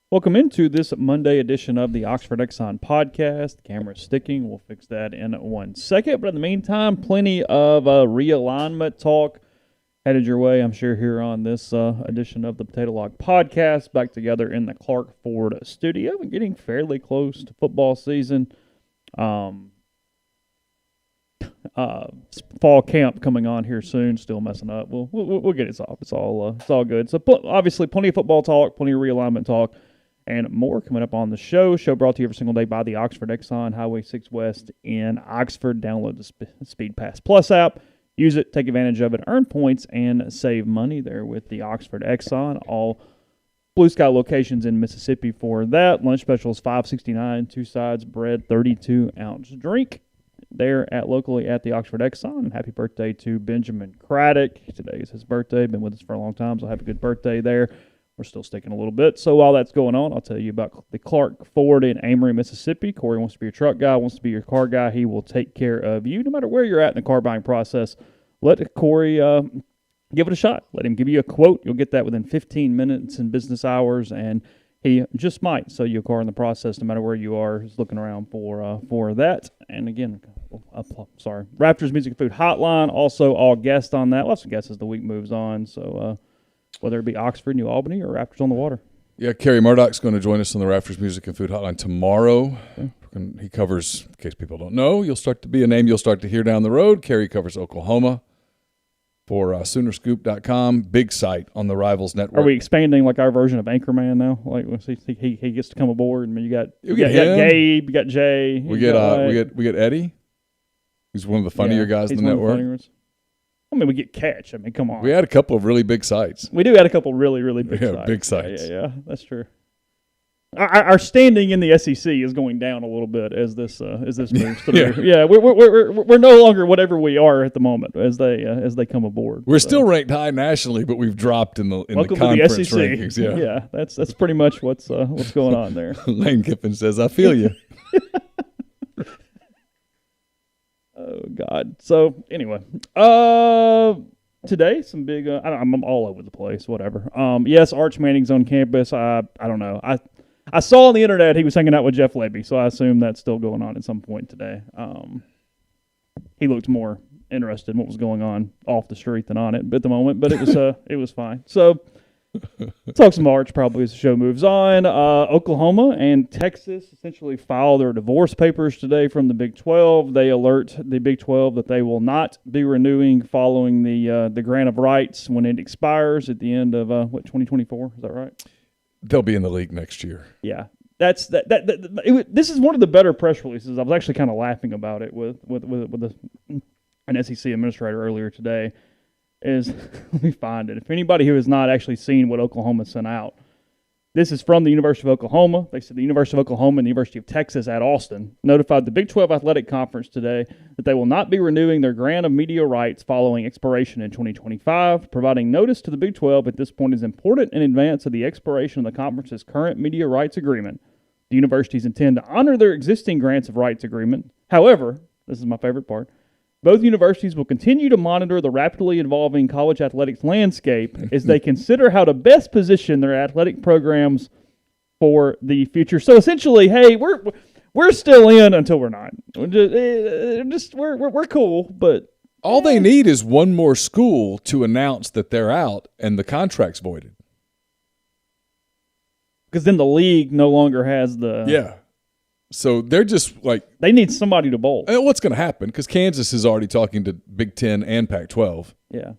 Welcome into this Monday edition of the Oxford Exxon Podcast. Camera's sticking. We'll fix that in 1 second. But in the meantime, plenty of realignment talk headed your way, I'm sure, here on this edition of the Potato Log Podcast. Back together in the Clark Ford studio and getting fairly close to football season. Fall camp coming on here soon. Still messing up. We'll get it solved. It's all good. So obviously, plenty of football talk, plenty of realignment talk, and more coming up on the show. Show brought to you every single day by the Oxford Exxon, Highway 6 West in Oxford. Download the Speed Pass Plus app. Use it, take advantage of it, earn points, and save money there with the Oxford Exxon. All Blue Sky locations in Mississippi for that. Lunch special is $5.69, 2 sides, bread, 32-ounce drink. There locally at the Oxford Exxon. And happy birthday to Benjamin Craddock. Today is his birthday. Been with us for a long time, so have a good birthday there. We're still sticking a little bit. So while that's going on, I'll tell you about the Clark Ford in Amory, Mississippi. Corey wants to be your truck guy, wants to be your car guy. He will take care of you no matter where you're at in the car buying process. Let Corey give it a shot. Let him give you a quote. You'll get that within 15 minutes in business hours, and he just might sell you a car in the process no matter where you are. He's looking around for that. And again, Raptors Music and Food Hotline, also all guests on that. We'll have some guests as the week moves on. So whether it be Oxford, New Albany, or Raptors on the Water. Yeah, Kerry Murdoch's going to join us on the Raptors Music and Food Hotline tomorrow. Okay. He covers, in case people don't know, you'll start to be a name you'll start to hear down the road. Kerry covers Oklahoma for Soonerscoop.com. Big site on the Rivals Network. Are we expanding like our version of Anchorman now? Like he gets to come aboard, and you got Gabe, you got Jay, we get Eddie. He's one of the funnier guys in the network. I mean, we get Catch. I mean, come on. We had a couple of really big sites. We do had a couple of really, really big sites. Big sites. Yeah, that's true. Our standing in the SEC is going down a little bit as this moves through. Yeah, we're no longer whatever we are at the moment as they come aboard. We're still ranked high nationally, but we've dropped in the conference to the SEC rankings. Yeah, that's pretty much what's going on there. Lane Kiffin says, "I feel you." Oh God. So anyway, today some big. I'm all over the place. Whatever. Yes, Arch Manning's on campus. I don't know. I saw on the internet he was hanging out with Jeff Lebby, so I assume that's still going on at some point today. He looked more interested in what was going on off the street than on it at the moment, but it was fine. So talk some Arch probably as the show moves on. Oklahoma and Texas essentially file their divorce papers today from the Big 12. They alert the Big 12 that they will not be renewing following the grant of rights when it expires at the end of 2024. Is that right? They'll be in the league next year. Yeah, this is one of the better press releases. I was actually kind of laughing about it with an SEC administrator earlier today. Let me find it. If anybody who has not actually seen what Oklahoma sent out, this is from the University of Oklahoma. They said the University of Oklahoma and the University of Texas at Austin notified the Big 12 Athletic Conference today that they will not be renewing their grant of media rights following expiration in 2025. Providing notice to the Big 12 at this point is important in advance of the expiration of the conference's current media rights agreement. The universities intend to honor their existing grants of rights agreement. However, this is my favorite part, both universities will continue to monitor the rapidly evolving college athletics landscape as they consider how to best position their athletic programs for the future. So essentially, hey, we're still in until we're not. We're cool, but all they need is one more school to announce that they're out and the contract's voided. Because then the league no longer has the So they're just like... They need somebody to bowl. What's going to happen? Because Kansas is already talking to Big Ten and Pac-12. Yeah.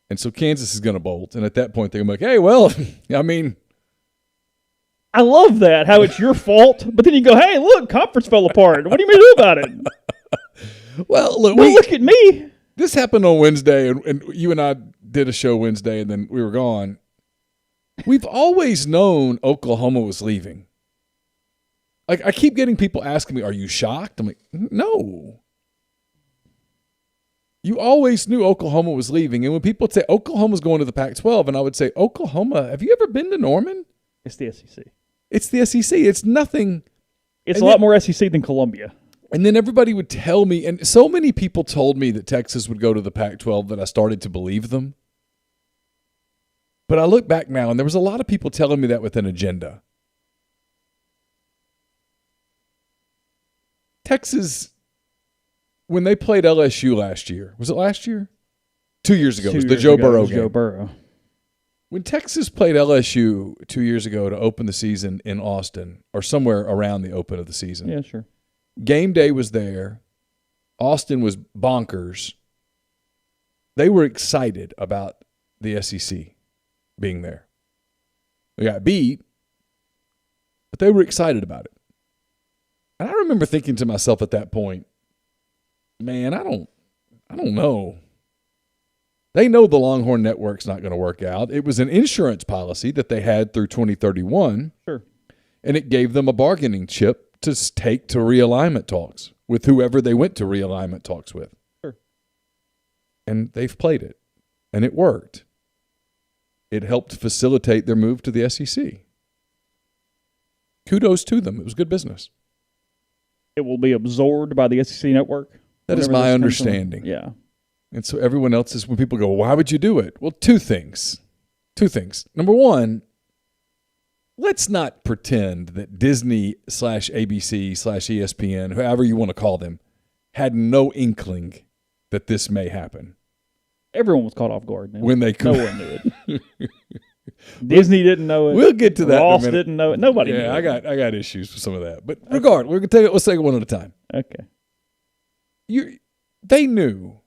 And so Kansas is going to bolt. And at that point, they're going to be like, hey, well, I mean... I love that, how it's your fault. But then you go, hey, look, conference fell apart. What do you mean to do about it? Well, look at me. This happened on Wednesday, and you and I did a show Wednesday, and then we were gone. We've always known Oklahoma was leaving. Like, I keep getting people asking me, are you shocked? I'm like, no. You always knew Oklahoma was leaving. And when people would say Oklahoma's going to the Pac-12, and I would say, Oklahoma, have you ever been to Norman? It's the SEC. It's the SEC. It's nothing. It's a lot more SEC than Columbia. And then everybody would tell me, and so many people told me that Texas would go to the Pac-12 that I started to believe them. But I look back now, and there was a lot of people telling me that with an agenda. Texas, when they played LSU last year, was it last year? 2 years ago. It was the Joe Burrow game. Joe Burrow. When Texas played LSU 2 years ago to open the season in Austin, or somewhere around the open of the season. Yeah, sure. Game day was there. Austin was bonkers. They were excited about the SEC being there. They got beat, but they were excited about it. And I remember thinking to myself at that point, man, I don't know. They know the Longhorn Network's not going to work out. It was an insurance policy that they had through 2031. Sure. And it gave them a bargaining chip to take to realignment talks with whoever they went to realignment talks with. Sure. And they've played it. And it worked. It helped facilitate their move to the SEC. Kudos to them. It was good business. It will be absorbed by the SEC network? That is my understanding. Yeah. And so everyone else is, when people go, why would you do it? Well, two things. Number one, let's not pretend that Disney / ABC / ESPN, however you want to call them, had no inkling that this may happen. Everyone was caught off guard. Man. When they no one knew it. Disney didn't know it. We'll get to that. Ross didn't know it. Nobody knew it. I got issues with some of that. But regardless, let's take it one at a time. Okay. They knew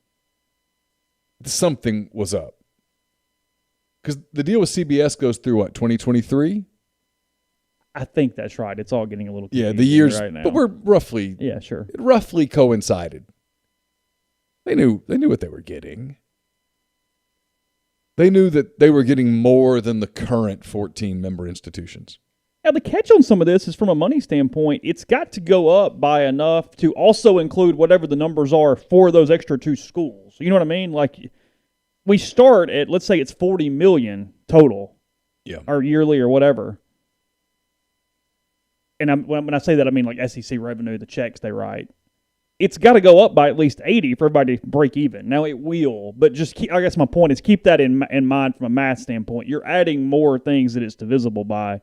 something was up. Because the deal with CBS goes through, what, 2023? I think that's right. It's all getting a little confusing the years right now. But we're roughly it roughly coincided. They knew what they were getting. They knew that they were getting more than the current 14 member institutions. Now, the catch on some of this is from a money standpoint, it's got to go up by enough to also include whatever the numbers are for those extra two schools. You know what I mean? Like, we start at, let's say it's $40 million total, or yearly or whatever. And when I say that, I mean like SEC revenue, the checks they write. It's got to go up by at least 80 for everybody to break even. Now, it will, but just I guess my point is keep that in mind from a math standpoint. You're adding more things that it's divisible by.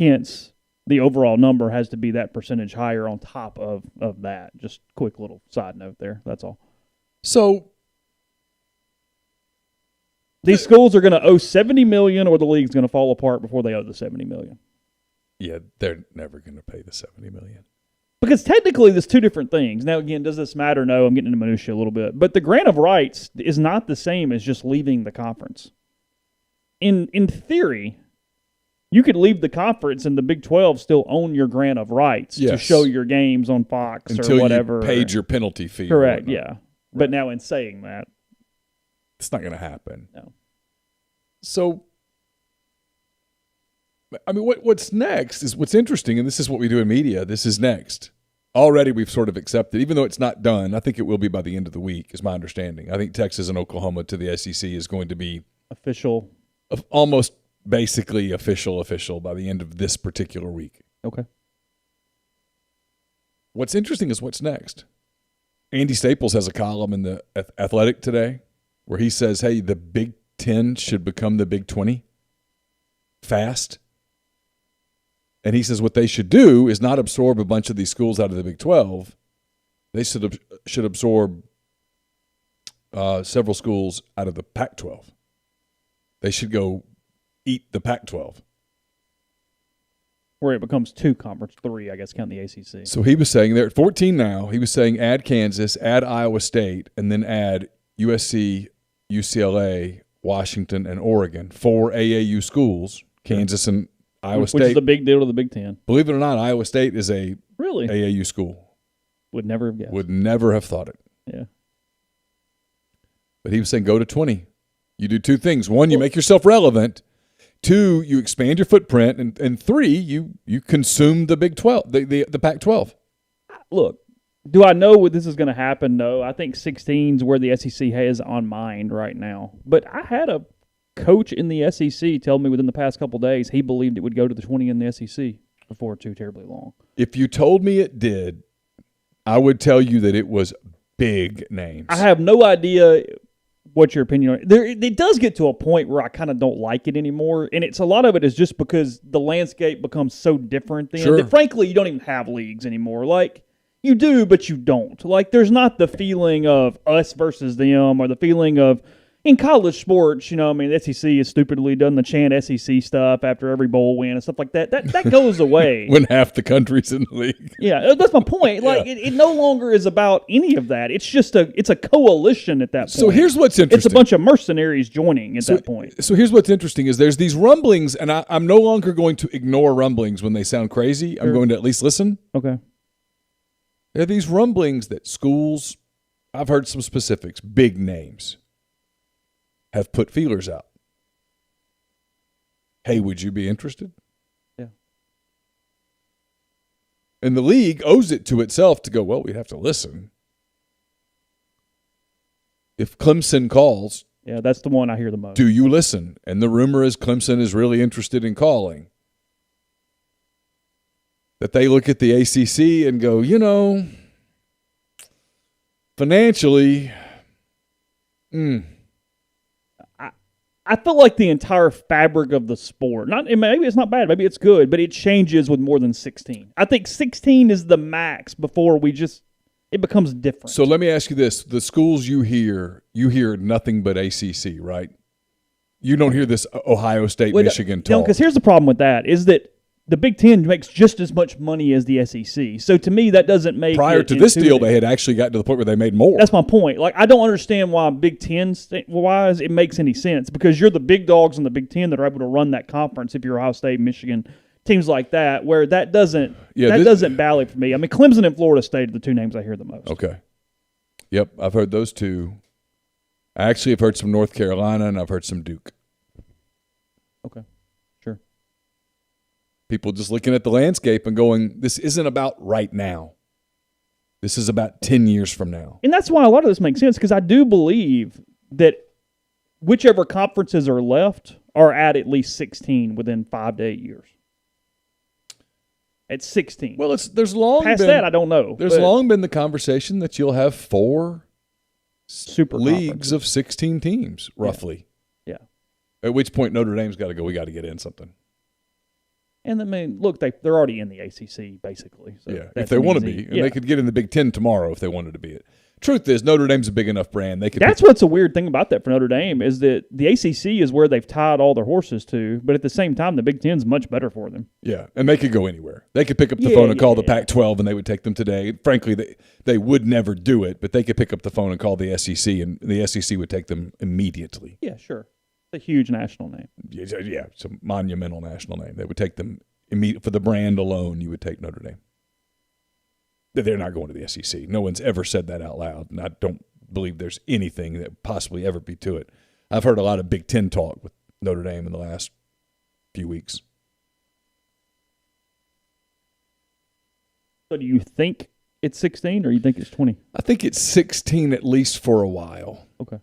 Hence, the overall number has to be that percentage higher on top of that. Just quick little side note there. That's all. So these schools are going to owe $70 million, or the league's going to fall apart before they owe the $70 million. Yeah, they're never going to pay the $70 million. Because technically, there's two different things. Now, again, does this matter? No, I'm getting into minutia a little bit. But the grant of rights is not the same as just leaving the conference. In theory, you could leave the conference and the Big 12 still own your grant of rights to show your games on Fox until or whatever. You paid your penalty fee. Correct, yeah. Right. But now in saying that, it's not going to happen. No. So, I mean, what's next is what's interesting, and this is what we do in media. This is next. Already we've sort of accepted, even though it's not done, I think it will be by the end of the week, is my understanding. I think Texas and Oklahoma to the SEC is going to be official. Almost basically official by the end of this particular week. Okay. What's interesting is what's next. Andy Staples has a column in the Athletic today where he says, hey, the Big 10 should become the Big 20 fast. And he says what they should do is not absorb a bunch of these schools out of the Big 12. They should absorb several schools out of the Pac-12. They should go eat the Pac-12. Where it becomes two conference, three, I guess, count the ACC. So he was saying they're at 14 now. He was saying add Kansas, add Iowa State, and then add USC, UCLA, Washington, and Oregon. 4 AAU schools, Kansas and Iowa State. Which is a big deal to the Big Ten. Believe it or not, Iowa State is a AAU school. Would never have guessed. Would never have thought it. Yeah. But he was saying go to 20. You do two things. One, you make yourself relevant. Two, you expand your footprint. And three, you consume the Big 12, the Pac-12. Look, do I know what this is going to happen? No. I think 16 is where the SEC has on mind right now. But I had a coach in the SEC tell me within the past couple of days he believed it would go to the 20 in the SEC before too terribly long. If you told me it did, I would tell you that it was big names. I have no idea what your opinion on it. It does get to a point where I kind of don't like it anymore, and a lot of it is just because the landscape becomes so different then that frankly you don't even have leagues anymore. Like, you do, but you don't. Like, there's not the feeling of us versus them or the feeling of, in college sports, you know, I mean, the SEC is stupidly done the chant SEC stuff after every bowl win and stuff like that. That goes away. When half the country's in the league. Yeah, that's my point. Like, it no longer is about any of that. It's just it's a coalition at that point. So here's what's interesting. It's a bunch of mercenaries joining at that point. So here's what's interesting is there's these rumblings, and I'm no longer going to ignore rumblings when they sound crazy. I'm going to at least listen. Okay. There are these rumblings that schools, I've heard some specifics, big names, have put feelers out. Hey, would you be interested? Yeah. And the league owes it to itself to go, well, we'd have to listen. If Clemson calls. Yeah, that's the one I hear the most. Do you listen? And the rumor is Clemson is really interested in calling. That they look at the ACC and go, you know, financially, I feel like the entire fabric of the sport, maybe it's not bad, maybe it's good, but it changes with more than 16. I think 16 is the max before it becomes different. So let me ask you this. The schools you hear nothing but ACC, right? You don't hear this Ohio State, Michigan talk. No, because here's the problem with that is that the Big Ten makes just as much money as the SEC. So to me, that doesn't make Prior to this deal, they had actually gotten to the point where they made more. That's my point. Like, I don't understand why Big Ten-wise it makes any sense, because you're the big dogs in the Big Ten that are able to run that conference if you're Ohio State, Michigan, teams like that, where that doesn't bally for me. I mean, Clemson and Florida State are the two names I hear the most. Okay. Yep, I've heard those two. I actually have heard some North Carolina, and I've heard some Duke. Okay. Sure. People just looking at the landscape and going, this isn't about right now. This is about 10 years from now. And that's why a lot of this makes sense, because I do believe that whichever conferences are left are at least 16 within 5 to 8 years. At 16. Well, there's long past been, that, I don't know. There's long been the conversation that you'll have 4 super leagues of 16 teams, roughly. Yeah. At which point Notre Dame's got to go, we got to get in something. And I mean, look, they're already in the ACC, basically. So yeah, if they want to be. And they could get in the Big Ten tomorrow if they wanted to be it. Truth is, Notre Dame's a big enough brand. That's what's a weird thing about that for Notre Dame is that the ACC is where they've tied all their horses to, but at the same time, the Big Ten's much better for them. Yeah, and they could go anywhere. They could pick up the phone and call the Pac-12, and they would take them today. Frankly, they would never do it, but they could pick up the phone and call the SEC, and the SEC would take them immediately. Yeah, sure. It's a huge national name. Yeah, it's a monumental national name. They would take them immediately. For the brand alone, you would take Notre Dame. They're not going to the SEC. No one's ever said that out loud, and I don't believe there's anything that would possibly ever be to it. I've heard a lot of Big Ten talk with Notre Dame in the last few weeks. So do you think it's 16 or you think it's 20? I think it's 16 at least for a while. Okay.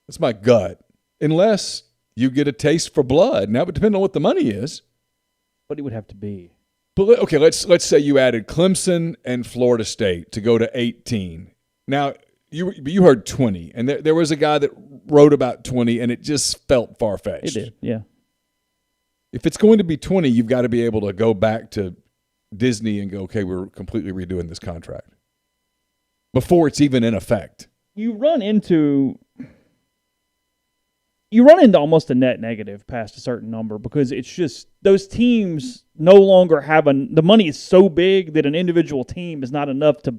That's my gut. Unless you get a taste for blood. Now it would depend on what the money is. But it would have to be. But okay, let's say you added Clemson and Florida State to go to 18. Now, you heard 20, and there was a guy that wrote about 20, and it just felt far-fetched. It did, yeah. If it's going to be 20, you've got to be able to go back to Disney and go, okay, we're completely redoing this contract before it's even in effect. You run into almost a net negative past a certain number because it's just those teams no longer have the money is so big that an individual team is not enough to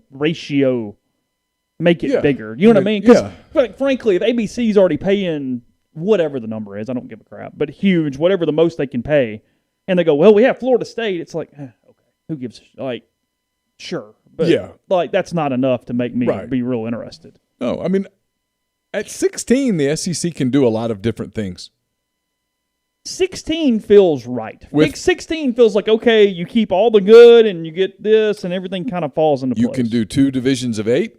make it bigger. You know what I mean? Because frankly, if ABC's already paying whatever the number is, I don't give a crap, but huge, whatever the most they can pay, and they go, well, we have Florida State. It's like, okay, who gives sure, but that's not enough to make me be real interested. No, I mean. At 16, the SEC can do a lot of different things. 16 feels right. 16 feels like, okay, you keep all the good and you get this and everything kind of falls into place. You can do 2 divisions of 8.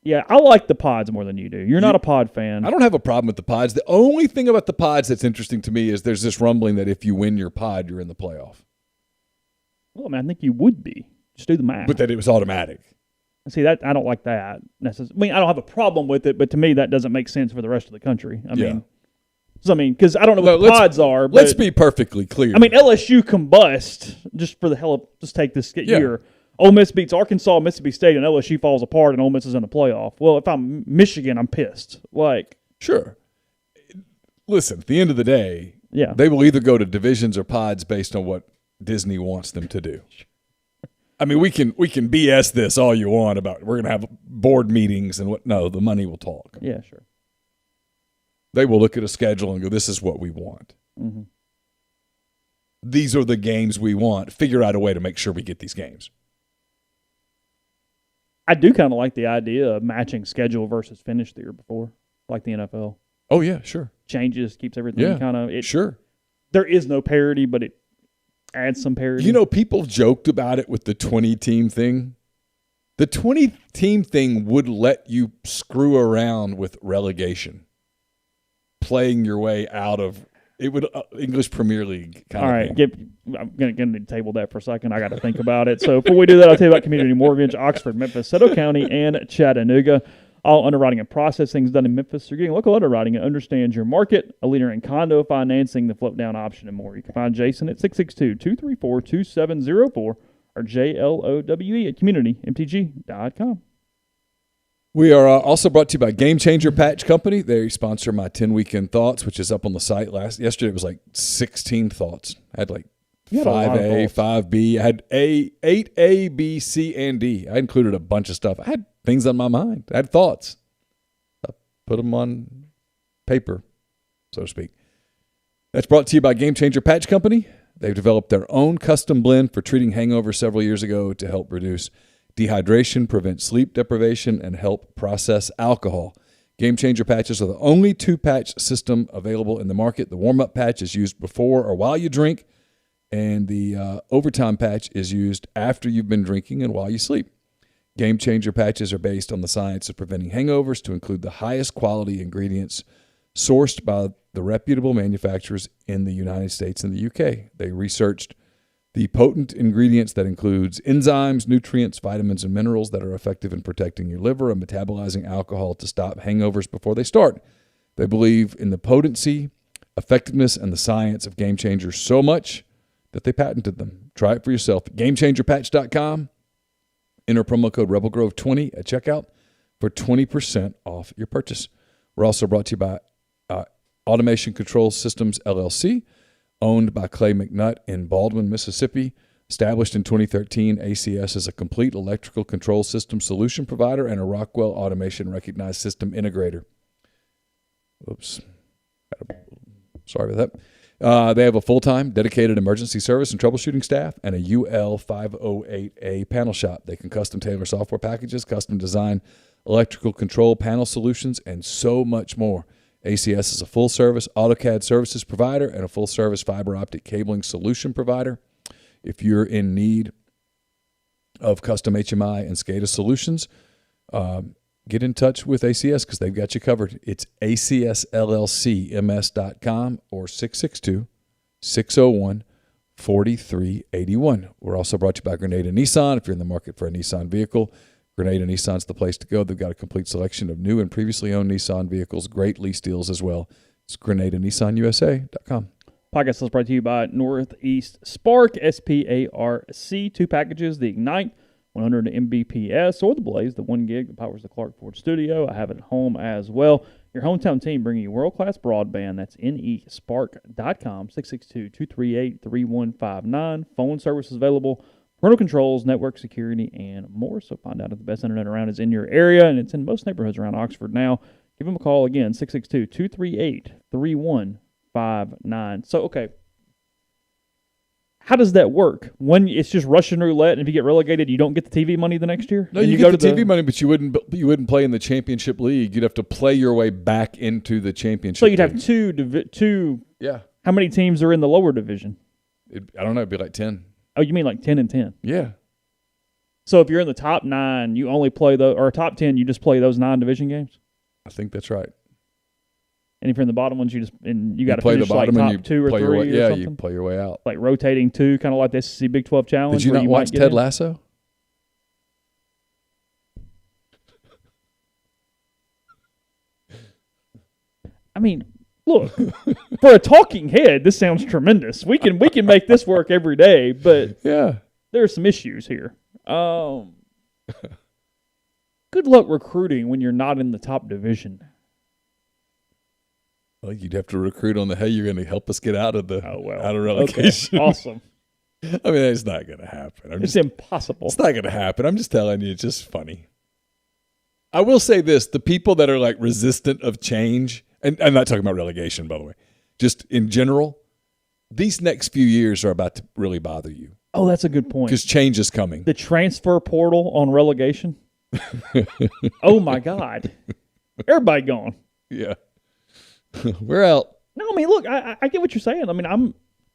Yeah, I like the pods more than you do. You're not a pod fan. I don't have a problem with the pods. The only thing about the pods that's interesting to me is there's this rumbling that if you win your pod, you're in the playoff. Well, I mean, I think you would be. Just do the math. But that it was automatic. See, that I don't like that. I mean, I don't have a problem with it, but to me, that doesn't make sense for the rest of the country. I mean, because I don't know what the pods are. But, let's be perfectly clear. I mean, LSU combust just for the hell of just take this year. Ole Miss beats Arkansas, Mississippi State, and LSU falls apart, and Ole Miss is in the playoff. Well, if I'm Michigan, I'm pissed. Sure. Listen, at the end of the day, yeah, they will either go to divisions or pods based on what Disney wants them to do. I mean, we can BS this all you want about we're going to have board meetings and what. No, the money will talk. Yeah, sure. They will look at a schedule and go, this is what we want. Mm-hmm. These are the games we want. Figure out a way to make sure we get these games. I do kind of like the idea of matching schedule versus finish the year before, like the NFL. Oh, yeah, sure. Changes, keeps everything kind of – sure. There is no parity, but it adds some parity. You know, people joked about it with the 20-team thing. The 20-team thing would let you screw around with relegation, playing your way out of it would English Premier League kind All of right, thing. I'm going to table that for a second. I got to think about it. So before we do that, I'll tell you about Community Mortgage, Oxford, Memphis, Seto County, and Chattanooga. All underwriting and processing is done in Memphis. You're getting local underwriting and understands your market, a leader in condo financing, the float-down option, and more. You can find Jason at 662-234-2704 or JLOWE at communitymtg.com. We are also brought to you by Game Changer Patch Company. They sponsor my 10 Weekend Thoughts, which is up on the site. Yesterday it was like 16 thoughts. I had 5A, 5B. I had 8A, B, C, and D. I included a bunch of stuff. I had things on my mind. I had thoughts. I put them on paper, so to speak. That's brought to you by Game Changer Patch Company. They've developed their own custom blend for treating hangovers several years ago to help reduce dehydration, prevent sleep deprivation, and help process alcohol. Game Changer patches are the only two-patch system available in the market. The warm-up patch is used before or while you drink, and the overtime patch is used after you've been drinking and while you sleep. Game Changer patches are based on the science of preventing hangovers to include the highest quality ingredients sourced by the reputable manufacturers in the United States and the UK. They researched the potent ingredients that includes enzymes, nutrients, vitamins, and minerals that are effective in protecting your liver and metabolizing alcohol to stop hangovers before they start. They believe in the potency, effectiveness, and the science of Game Changers so much that they patented them. Try it for yourself at GameChangerPatch.com. Enter promo code RebelGrove20 at checkout for 20% off your purchase. We're also brought to you by Automation Control Systems, LLC, owned by Clay McNutt in Baldwin, Mississippi. Established in 2013, ACS is a complete electrical control system solution provider and a Rockwell Automation recognized system integrator. Oops. Sorry about that. They have a full-time dedicated emergency service and troubleshooting staff and a UL 508A panel shop. They can custom tailor software packages, custom design electrical control panel solutions, and so much more. ACS is a full-service AutoCAD services provider and a full-service fiber optic cabling solution provider. If you're in need of custom HMI and SCADA solutions, get in touch with ACS because they've got you covered. It's acsllcms.com or 662-601-4381. We're also brought to you by Grenada Nissan. If you're in the market for a Nissan vehicle, Grenada Nissan's the place to go. They've got a complete selection of new and previously owned Nissan vehicles, great lease deals as well. It's GrenadaNissanUSA.com. Podcast is brought to you by Northeast Spark, SPARC. 2 packages, the Ignite, 100 Mbps, or the Blaze, the 1 gig that powers the Clark Ford studio. I have it at home as well. Your hometown team bringing you world-class broadband. That's nespark.com, 662-238-3159. Phone service is available. Parental controls, network security, and more. So find out if the best internet around is in your area, and it's in most neighborhoods around Oxford now. Give them a call again, 662-238-3159. So, okay. How does that work? When it's just Russian roulette, and if you get relegated, you don't get the TV money the next year? No, you get the TV money, but you wouldn't play in the championship league. You'd have to play your way back into the championship. So you'd league. have two. Yeah. How many teams are in the lower division? I don't know. It'd be like 10. Oh, you mean like 10 and 10? Yeah. So if you're in the top 9, you only play or top 10, you just play those 9 division games? I think that's right. And if you're in the bottom ones, you got to finish the bottom like and top you 2 or 3 your way, or yeah, something? you play your way out. Like rotating 2, kind of like the SEC Big 12 Challenge. Did you not watch Ted Lasso? I mean, look, for a talking head, this sounds tremendous. We can make this work every day, but Yeah. there are some issues here. Good luck recruiting when you're not in the top division. Well, you'd have to recruit on the, hey, you're going to help us get out of relegation. Okay. Awesome. I mean, it's not going to happen. It's impossible. It's not going to happen. I'm just telling you, it's just funny. I will say this, the people that are like resistant of change, and I'm not talking about relegation, by the way, just in general, these next few years are about to really bother you. Oh, that's a good point. Because change is coming. The transfer portal on relegation. Oh, my God. Everybody gone. Yeah. We're out. No, I mean, look, I get what you're saying. I mean, I'm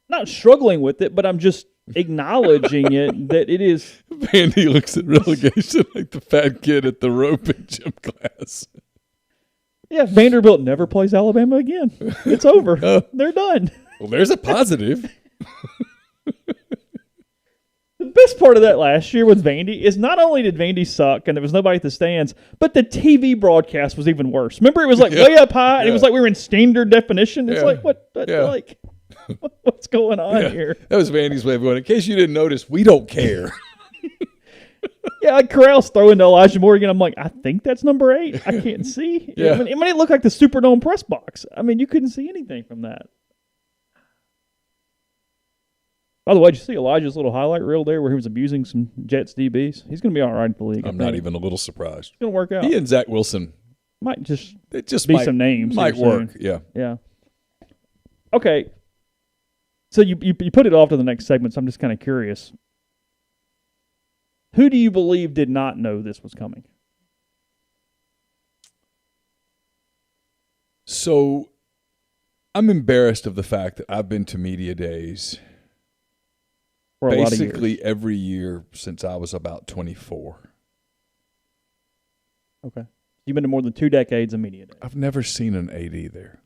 not struggling with it, but I'm just acknowledging it that it is. Vandy looks at relegation like the fat kid at the rope in gym class. Yeah, Vanderbilt never plays Alabama again. It's over. They're done. Well, there's a positive. The best part of that last year with Vandy is not only did Vandy suck and there was nobody at the stands, but the TV broadcast was even worse. Remember, it was like way up high, and it was like we were in standard definition. It's like, what's going on here? That was Vandy's way of going. In case you didn't notice, we don't care. Yeah, like Corral's throwing to Elijah Morgan. I'm like, I think that's number 8. I can't see. Yeah. I mean, it looked like the Superdome press box. I mean, you couldn't see anything from that. By the way, did you see Elijah's little highlight reel there where he was abusing some Jets DBs? He's going to be all right in the league. I'm not even a little surprised. It's going to work out. He and Zach Wilson might just be some names. Might work, yeah. Yeah. Okay. So you put it off to the next segment, so I'm just kind of curious. Who do you believe did not know this was coming? So I'm embarrassed of the fact that I've been to media days For a lot of basically years. every year since I was about 24. Okay. You've been to more than 2 decades of media days. I've never seen an AD there.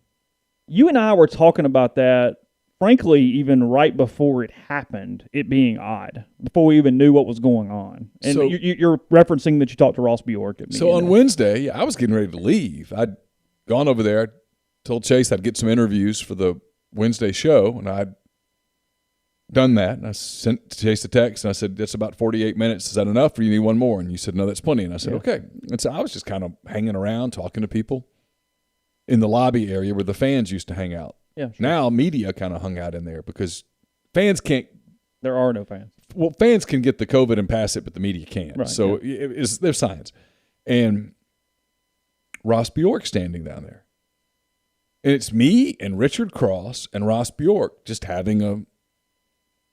You and I were talking about that, frankly, even right before it happened, it being odd, before we even knew what was going on. And So- you're referencing that you talked to Ross Bjork at media So on day. Wednesday, I was getting ready to leave. I'd gone over there, told Chase I'd get some interviews for the Wednesday show, and I'd done that. And I sent Chase a text, and I said, that's about 48 minutes. Is that enough, or you need one more? And you said, no, that's plenty. And I said, okay. And so I was just kind of hanging around, talking to people in the lobby area where the fans used to hang out. Yeah, sure. Now media kind of hung out in there because fans can't. There are no fans. Well, fans can get the COVID and pass it, but the media can't. Right, So there's science. And Ross Bjork standing down there. And it's me and Richard Cross and Ross Bjork just having a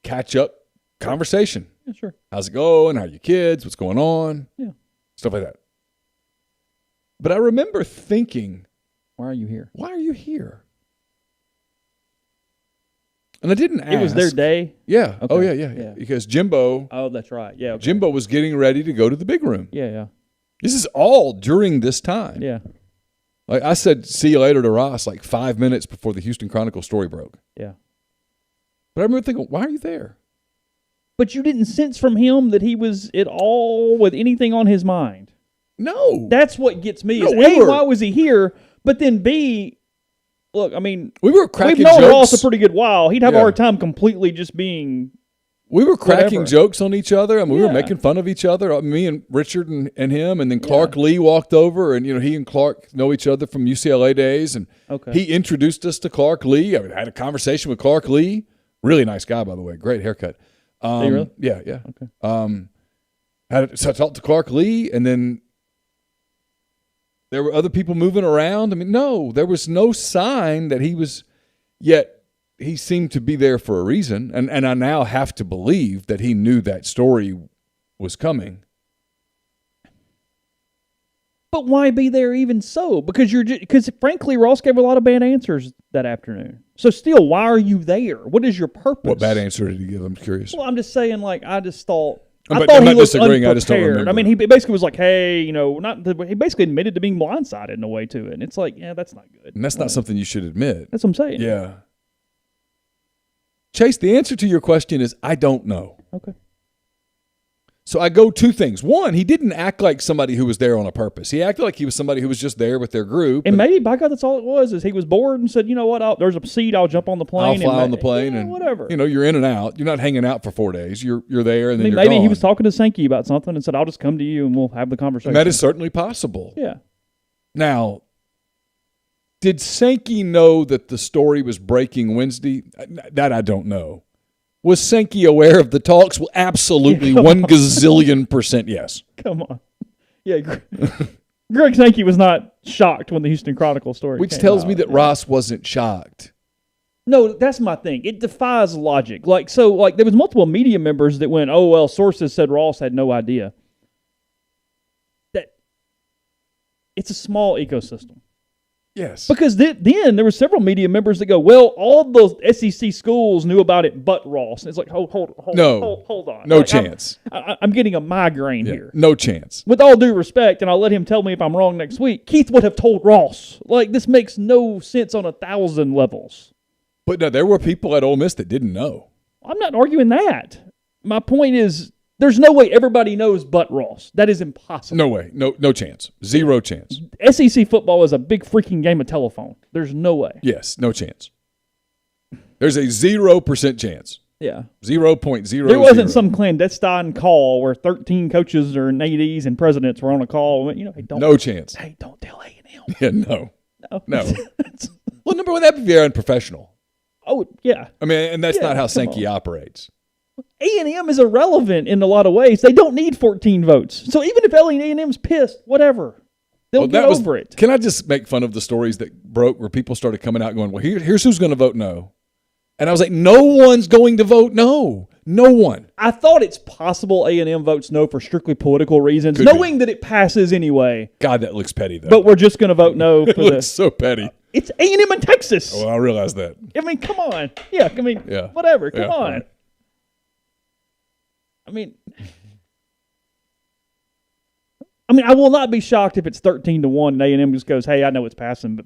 catch-up conversation. Yeah, sure. How's it going? How are your kids? What's going on? Yeah. Stuff like that. But I remember thinking, Why are you here? why are you here? And I didn't ask. It was their day? Yeah. Okay. Oh, yeah. Because Jimbo Oh, that's right. Yeah. Okay. Jimbo was getting ready to go to the big room. Yeah. This is all during this time. Yeah. Like I said, see you later to Ross like 5 minutes before the Houston Chronicle story broke. Yeah. But I remember thinking, why are you there? But you didn't sense from him that he was at all with anything on his mind. No. That's what gets me. No, Is A, why was he here? But then B, look, I mean, we were cracking we've known jokes. Ross a pretty good while. He'd have a Yeah. hard time completely just being. We were cracking whatever. jokes on each other. I mean, we were Yeah. making fun of each other. Me and Richard and him. And then Clark Lee walked over, and he and Clark know each other from UCLA days. And Okay. he introduced us to Clark Lee. I had a conversation with Clark Lee. Really nice guy, by the way. Great haircut. Did he really? Yeah. Okay. So I talked to Clark Lee, and then there were other people moving around. I mean, no, there was no sign that he was, yet he seemed to be there for a reason. And I now have to believe that he knew that story was coming. But why be there even so? Because frankly, Ross gave a lot of bad answers that afternoon. So still, why are you there? What is your purpose? What bad answer did he give? I'm curious. Well, I'm just saying, like, I just thought. I'm I not thought he looked disagreeing, I just don't unprepared. remember. I mean, he basically was like, "Hey, he basically admitted to being blindsided in a way to it." And it's like, yeah, that's not good. And that's not something you should admit. That's what I'm saying. Yeah. Chase, the answer to your question is I don't know. Okay. So I go two things. One, he didn't act like somebody who was there on a purpose. He acted like he was somebody who was just there with their group. And maybe, by God, that's all it was, is he was bored and said, you know what, there's a seat, I'll jump on the plane. I'll fly on the plane. And whatever. You're in and out. You're not hanging out for 4 days. You're there and then you're maybe gone. he was talking to Sankey about something and said, I'll just come to you and we'll have the conversation. And that is certainly possible. Yeah. Now, did Sankey know that the story was breaking Wednesday? That I don't know. Was Sankey aware of the talks? Well, absolutely, 1 gazillion % yes. Come on. Yeah, Greg Sankey was not shocked when the Houston Chronicle story Which came tells out. me that Ross wasn't shocked. No, that's my thing. It defies logic. There was multiple media members that went, oh, well, sources said Ross had no idea. That it's a small ecosystem. Yes. Because then there were several media members that go, well, all those SEC schools knew about it but Ross. And it's like, hold on. No chance. I'm getting a migraine here. No chance. With all due respect, and I'll let him tell me if I'm wrong next week, Keith would have told Ross. This makes no sense on 1,000 levels. But no, there were people at Ole Miss that didn't know. I'm not arguing that. My point is, there's no way everybody knows but Ross. That is impossible. No way. No chance. Zero chance. SEC football is a big freaking game of telephone. There's no way. Yes, no chance. There's a 0% chance. Yeah. 0.00. There wasn't some clandestine call where 13 coaches or ADs and presidents were on a call. No chance. Hey, don't tell A&M. Yeah, no. Well, number one, that'd be very unprofessional. Oh, yeah. I mean, and that's not how Sankey operates. A&M is irrelevant in a lot of ways. They don't need 14 votes. So even if A&M's pissed, whatever. They'll get over it. Can I just make fun of the stories that broke where people started coming out going, well, here's who's going to vote no. And I was like, no one's going to vote no. No one. I thought it's possible A&M votes no for strictly political reasons, knowing that it passes anyway. God, that looks petty, though. But we're just going to vote no. It looks so petty. It's A&M in Texas. Oh, I realize that. I mean, come on. Yeah, whatever. Come on. Right. I mean, I will not be shocked if it's 13-1 and A&M just goes, hey, I know it's passing, but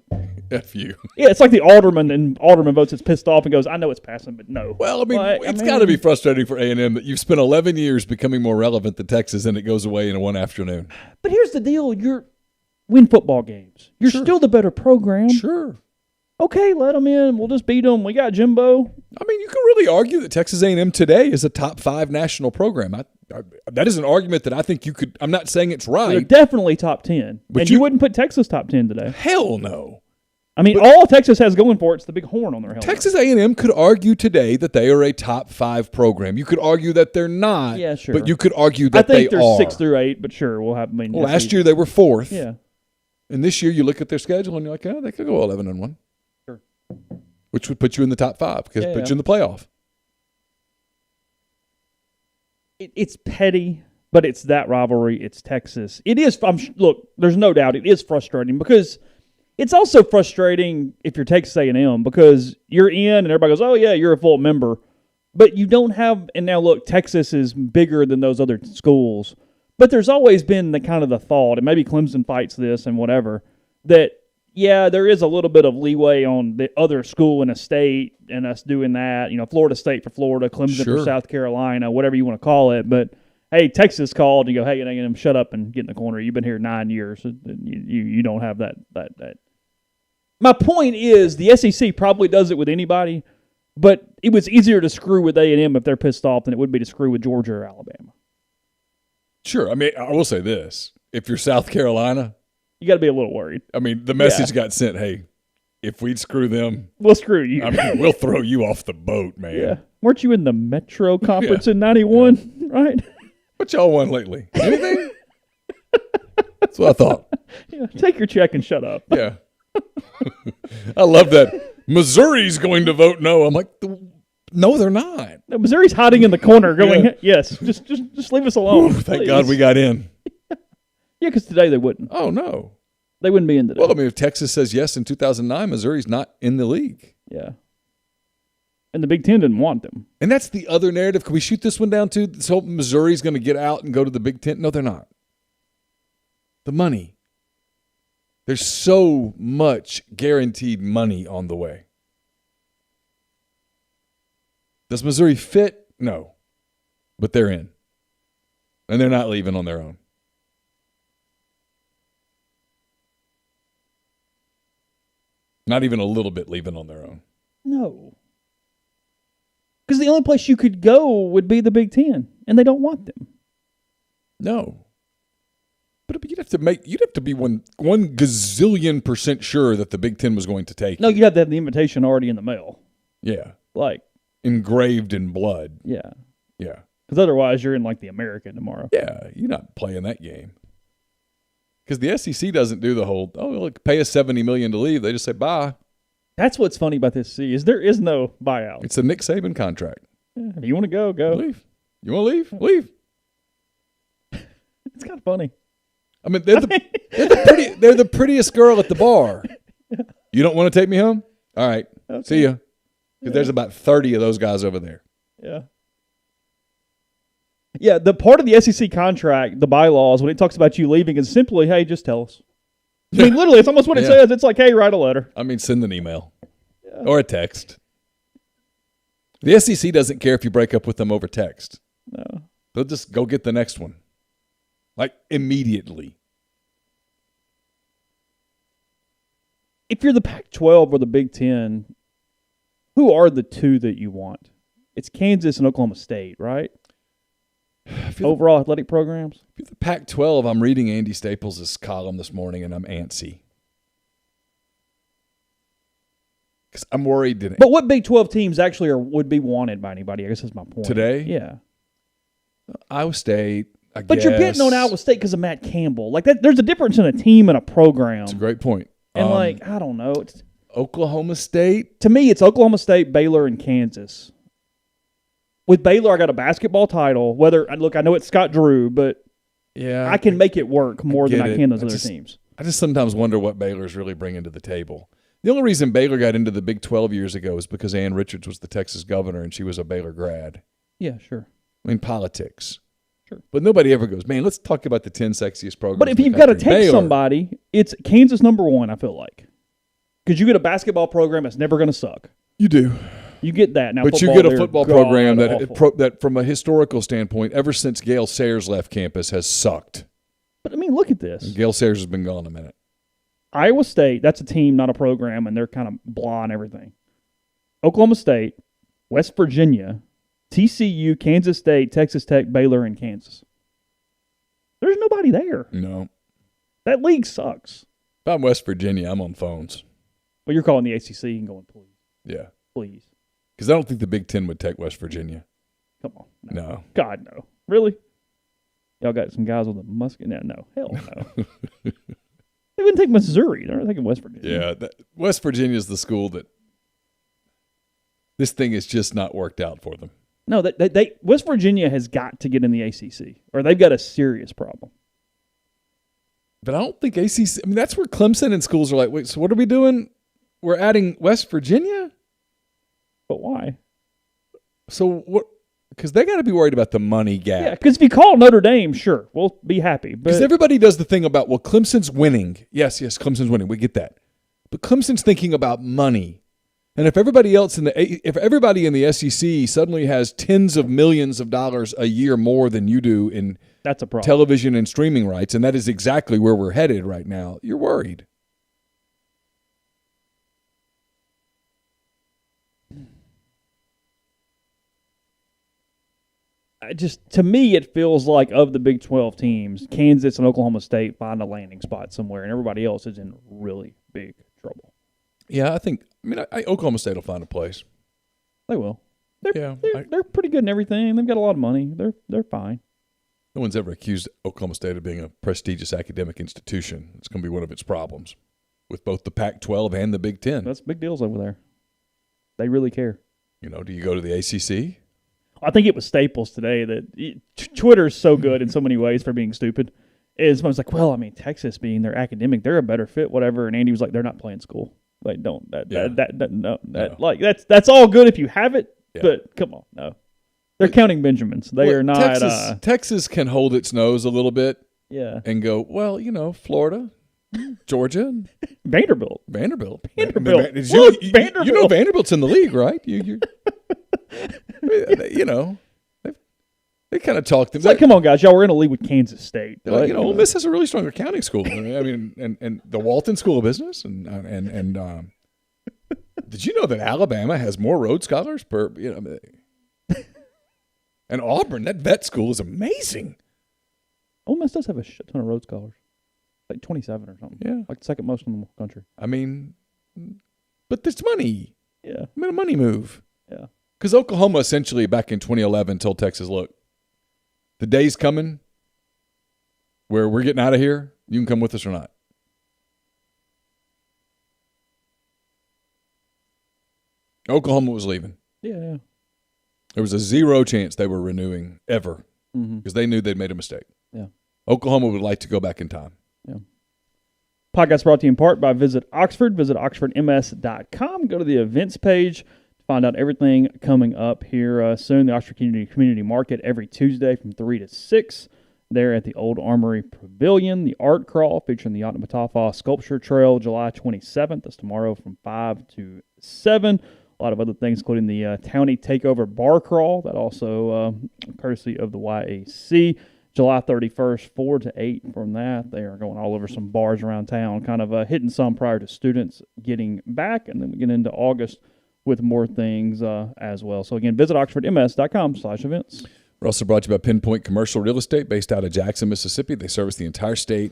F you. Yeah, it's like the alderman, and alderman votes it's pissed off and goes, I know it's passing, but no. Well, it's got to be frustrating for A&M that you've spent 11 years becoming more relevant than Texas, and it goes away in one afternoon. But here's the deal. Win football games. You're still the better program. Sure. Okay, let them in. We'll just beat them. We got Jimbo. I mean, you can really argue that Texas A&M today is a top 5 national program. That is an argument that I think you could – I'm not saying it's right. They're definitely top 10. But and you wouldn't put Texas top 10 today. Hell no. All Texas has going for it's the big horn on their helmet. Texas A&M could argue today that they are a top 5 program. You could argue that they're not. Yeah, sure. But you could argue that they are. I think they're 6 through 8, but sure, we'll have. Last year they were 4th. Yeah. And this year you look at their schedule and you're like, they could go 11-1. Sure. Which would put you in the top 5 because it puts you in the playoff. It's petty, but it's that rivalry. It's Texas. It is. Look, there's no doubt it is frustrating because it's also frustrating if you're Texas A&M because you're in and everybody goes, oh, yeah, you're a full member. But you don't have – and now, look, Texas is bigger than those other schools. But there's always been the kind of the thought, and maybe Clemson fights this and whatever, that, yeah, there is a little bit of leeway on the other school in a state and us doing that. Florida State for Florida, Clemson for South Carolina, whatever you want to call it. But, hey, Texas called and you go, hey, A&M, shut up and get in the corner. You've been here 9 years. You don't have that. My point is the SEC probably does it with anybody, but it was easier to screw with A&M if they're pissed off than it would be to screw with Georgia or Alabama. Sure. I will say this. If you're South Carolina, you got to be a little worried. The message got sent, hey, if we'd screw them, we'll screw you. We'll throw you off the boat, man. Yeah. Weren't you in the Metro Conference in 91, right? What y'all won lately? Anything? That's what I thought. Yeah. Take your check and shut up. Yeah. I love that. Missouri's going to vote no. I'm like, no, they're not. No, Missouri's hiding in the corner going, yes, just leave us alone. Ooh, thank God we got in. Yeah, because today they wouldn't. Oh, no. They wouldn't be in today. Well, if Texas says yes in 2009, Missouri's not in the league. Yeah. And the Big Ten didn't want them. And that's the other narrative. Can we shoot this one down too? So Missouri's going to get out and go to the Big Ten? No, they're not. The money. There's so much guaranteed money on the way. Does Missouri fit? No. But they're in. And they're not leaving on their own. Not even a little bit leaving on their own. No. Because the only place you could go would be the Big Ten, and they don't want them. No. But you'd have to be one gazillion% sure that the Big Ten was going to take. No, you'd have to have the invitation already in the mail. Yeah. Like. Engraved in blood. Yeah. Yeah. Because otherwise you're in like the American tomorrow. Yeah, you're not playing that game. Because the SEC doesn't do the whole, look, pay us $70 million to leave. They just say bye. That's what's funny about this is there is no buyout. It's a Nick Saban contract. Yeah, if you want to go, go. Leave. You want to leave? Leave. It's kind of funny. I mean, they're the prettiest girl at the bar. Yeah. You don't want to take me home? All right. Okay. See ya. Because there's about 30 of those guys over there. Yeah. Yeah, the part of the SEC contract, the bylaws, when it talks about you leaving is simply, hey, just tell us. I mean, literally, it's almost what it says. It's like, hey, write a letter. I mean, send an email or a text. The SEC doesn't care if you break up with them over text. No. They'll just go get the next one. Like, immediately. If you're the Pac-12 or the Big Ten, who are the two that you want? It's Kansas and Oklahoma State, right? Overall athletic programs? If you're the Pac-12, I'm reading Andy Staples' column this morning, and I'm antsy. Because I'm worried. But what Big 12 teams actually would be wanted by anybody? I guess that's my point. Today? Yeah. Iowa State, I guess. But you're betting on Iowa State because of Matt Campbell. Like that, there's a difference in a team and a program. That's a great point. And I don't know. It's, Oklahoma State? To me, it's Oklahoma State, Baylor, and Kansas. With Baylor, I got a basketball title. I know it's Scott Drew, but yeah, I can make it work more than I can those other teams. I just sometimes wonder what Baylor's really bringing to the table. The only reason Baylor got into the Big 12 years ago is because Ann Richards was the Texas governor and she was a Baylor grad. Yeah, sure. I mean, politics. Sure. But nobody ever goes, man, let's talk about the 10 sexiest programs. But if you've got to take somebody, it's Kansas number one, I feel like. Because you get a basketball program that's never going to suck. You do. You get that. Now, but you get a football program that, from a historical standpoint, ever since Gale Sayers left campus, has sucked. But, I mean, look at this. And Gale Sayers has been gone a minute. Iowa State, that's a team, not a program, and they're kind of blah and everything. Oklahoma State, West Virginia, TCU, Kansas State, Texas Tech, Baylor, and Kansas. There's nobody there. No. That league sucks. If I'm West Virginia, I'm on phones. Well, you're calling the ACC and going, please. Yeah. Please. Because I don't think the Big Ten would take West Virginia. Come on. No. God, no. Really? Y'all got some guys with a musket? No. Hell no. They wouldn't take Missouri. They're not taking West Virginia. Yeah. West Virginia is the school that this thing has just not worked out for them. No, West Virginia has got to get in the ACC, or they've got a serious problem. But I don't think ACC – I mean, that's where Clemson and schools are like, wait, so what are we doing? We're adding West Virginia? But why? So what? Because they got to be worried about the money gap. Yeah, because if you call Notre Dame, sure, we'll be happy. Because everybody does the thing about, well, Clemson's winning. Yes, Clemson's winning. We get that. But Clemson's thinking about money. And if everybody in the SEC suddenly has tens of millions of dollars a year more than you do in that's a problem. Television and streaming rights, and that is exactly where we're headed right now, you're worried. To me, it feels like of the Big 12 teams, Kansas and Oklahoma State find a landing spot somewhere, and everybody else is in really big trouble. Yeah, Oklahoma State will find a place. They will. They're pretty good in everything. They've got a lot of money. They're fine. No one's ever accused Oklahoma State of being a prestigious academic institution. It's going to be one of its problems with both the Pac-12 and the Big Ten. That's big deals over there. They really care. Do you go to the ACC? I think it was Staples today that Twitter's so good in so many ways for being stupid. Someone's like, well, I mean, Texas being their academic, they're a better fit, whatever. And Andy was like, they're not playing school. Like, don't like that's all good if you have it, but come on, no. They're counting Benjamins. They are not. Texas can hold its nose a little bit, and go, well, Florida, Georgia, Vanderbilt. Vanderbilt. Look, Vanderbilt. You know Vanderbilt's in the league, right? They kind of talked. It's like, come on, guys, y'all, we're in a league with Kansas State. Like, Ole Miss has a really strong accounting school. I mean, and the Walton School of Business, and did you know that Alabama has more Rhodes Scholars per? And Auburn, that vet school is amazing. Ole Miss does have a shit ton of Rhodes Scholars, like 27 or something. Yeah, like the second most in the country. I mean, but there's money. Yeah, I mean, a money move. Yeah, because Oklahoma essentially back in 2011 told Texas, look. The day's coming where we're getting out of here. You can come with us or not. Oklahoma was leaving. Yeah. There was a 0 chance they were renewing ever because they knew they'd made a mistake. Yeah. Oklahoma would like to go back in time. Yeah. Podcast brought to you in part by Visit Oxford. Visit oxfordms.com. Go to the events page. Find out everything coming up here soon. The Oxford Community Market every Tuesday from 3 to 6 there at the Old Armory Pavilion. The Art Crawl featuring the Yotnapatawa Sculpture Trail July 27th. That's tomorrow from 5 to 7. A lot of other things, including the Townie Takeover Bar Crawl. That also courtesy of the YAC. July 31st, 4 to 8 from that. They are going all over some bars around town, kind of hitting some prior to students getting back. And then we get into August with more things as well. So, again, visit oxfordms.com/events. We're also brought to you by Pinpoint Commercial Real Estate based out of Jackson, Mississippi. They service the entire state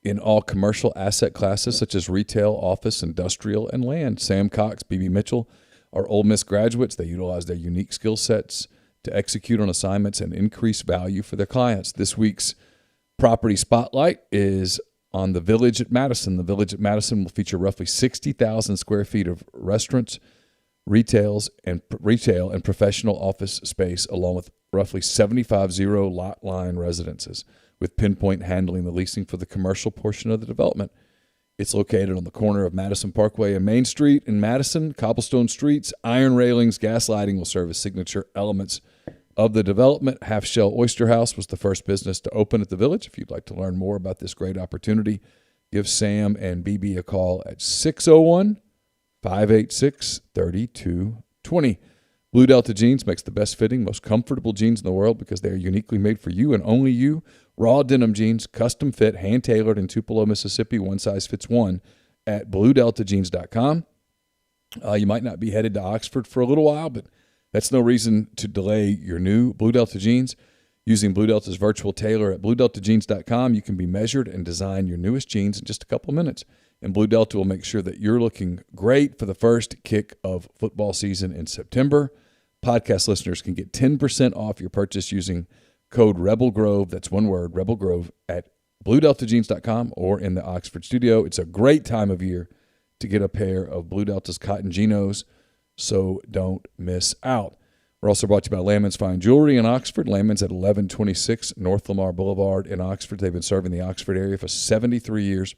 in all commercial asset classes such as retail, office, industrial, and land. Sam Cox, B.B. Mitchell are Ole Miss graduates. They utilize their unique skill sets to execute on assignments and increase value for their clients. This week's property spotlight is on the Village at Madison. The Village at Madison will feature roughly 60,000 square feet of restaurants, retail and professional office space, along with roughly 75 zero-lot line residences, with Pinpoint handling the leasing for the commercial portion of the development. It's located on the corner of Madison Parkway and Main Street in Madison. Cobblestone streets, iron railings, gas lighting will serve as signature elements of the development. Half Shell Oyster House was the first business to open at the Village. If you'd like to learn more about this great opportunity, give Sam and BB a call at 601-586-3220. Blue Delta Jeans makes the best fitting, most comfortable jeans in the world because they are uniquely made for you and only you. Raw denim jeans, custom fit, hand-tailored in Tupelo, Mississippi. One size fits one at bluedeltajeans.com. You might not be headed to Oxford for a little while, but that's no reason to delay your new Blue Delta jeans. Using Blue Delta's virtual tailor at bluedeltajeans.com, you can be measured and design your newest jeans in just a couple minutes. And Blue Delta will make sure that you're looking great for the first kick of football season in September. Podcast listeners can get 10% off your purchase using code RebelGrove. That's one word, RebelGrove, at bluedeltajeans.com or in the Oxford studio. It's a great time of year to get a pair of Blue Delta's cotton Genos, so don't miss out. We're also brought to you by Landman's Fine Jewelry in Oxford. Landman's at 1126 North Lamar Boulevard in Oxford. They've been serving the Oxford area for 73 years.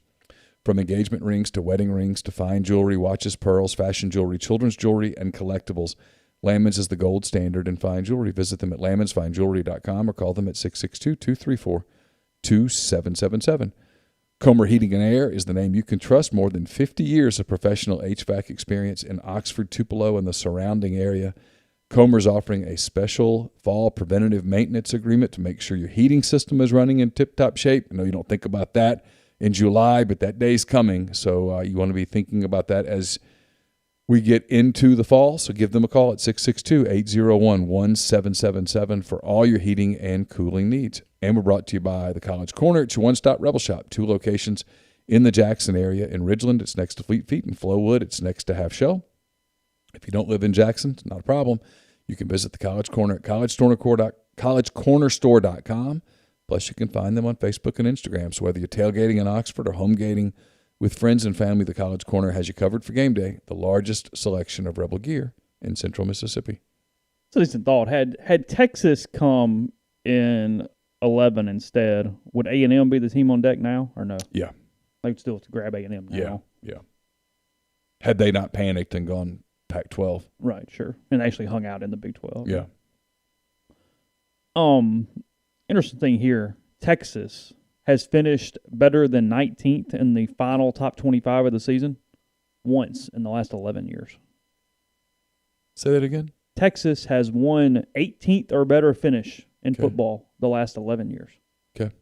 From engagement rings to wedding rings to fine jewelry, watches, pearls, fashion jewelry, children's jewelry, and collectibles, Landman's is the gold standard in fine jewelry. Visit them at landmansfinejewelry.com or call them at 662-234-2777. Comer Heating and Air is the name you can trust. More than 50 years of professional HVAC experience in Oxford, Tupelo, and the surrounding area. Comer's offering a special fall preventative maintenance agreement to make sure your heating system is running in tip-top shape. I know you don't think about that in July, but that day's coming, so you want to be thinking about that as we get into the fall. So give them a call at 662-801-1777 for all your heating and cooling needs. And we're brought to you by the College Corner. It's your one-stop Rebel Shop. 2 locations in the Jackson area. In Ridgeland, it's next to Fleet Feet. In Flowood, it's next to Half Shell. If you don't live in Jackson, it's not a problem. You can visit the College Corner at collegecornerstore.com. Plus, you can find them on Facebook and Instagram. So whether you're tailgating in Oxford or home gating with friends and family, the College Corner has you covered for game day. The largest selection of Rebel gear in Central Mississippi. It's a decent thought. Had Texas come in 11 instead, would A&M be the team on deck now or no? Yeah. They would still grab A&M now. Yeah. Had they not panicked and gone Pac-12. Right, sure. And actually hung out in the Big 12. Yeah. Interesting thing here, Texas has finished better than 19th in the final top 25 of the season once in the last 11 years. Say that again? Texas has won 18th or better finish in football the last 11 years. Okay.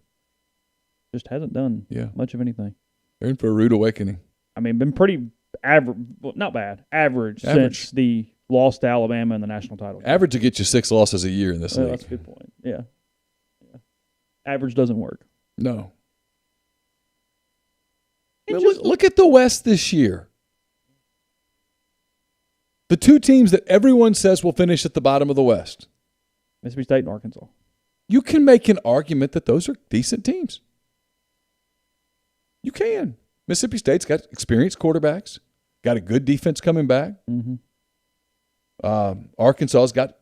Just hasn't done much of anything. They're in for a rude awakening. I mean, been pretty average, well, not bad, average since the loss to Alabama in the national title game. Average to get you 6 losses a year in this league. That's a good point. Yeah. Average doesn't work. No. Look at the West this year. The 2 teams that everyone says will finish at the bottom of the West. Mississippi State and Arkansas. You can make an argument that those are decent teams. You can. Mississippi State's got experienced quarterbacks, got a good defense coming back. Mm-hmm. Arkansas's got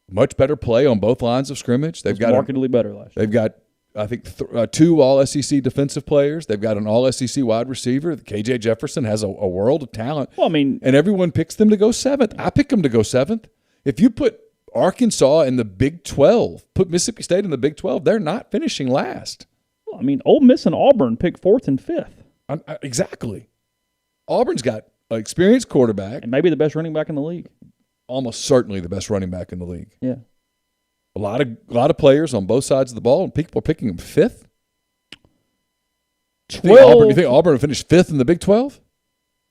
much better play on both lines of scrimmage. They've got markedly better last year. They've got, I think, 2 All-SEC defensive players. They've got an All-SEC wide receiver. KJ Jefferson has a world of talent. Well, I mean, and everyone picks them to go 7th. I pick them to go 7th. If you put Arkansas in the Big 12, put Mississippi State in the Big 12, they're not finishing last. Well, I mean, Ole Miss and Auburn pick 4th and 5th. Exactly. Auburn's got an experienced quarterback. And maybe the best running back in the league. Almost certainly the best running back in the league. Yeah. A lot of players on both sides of the ball, and people are picking them 5th. 12. You think Auburn will finish 5th in the Big 12?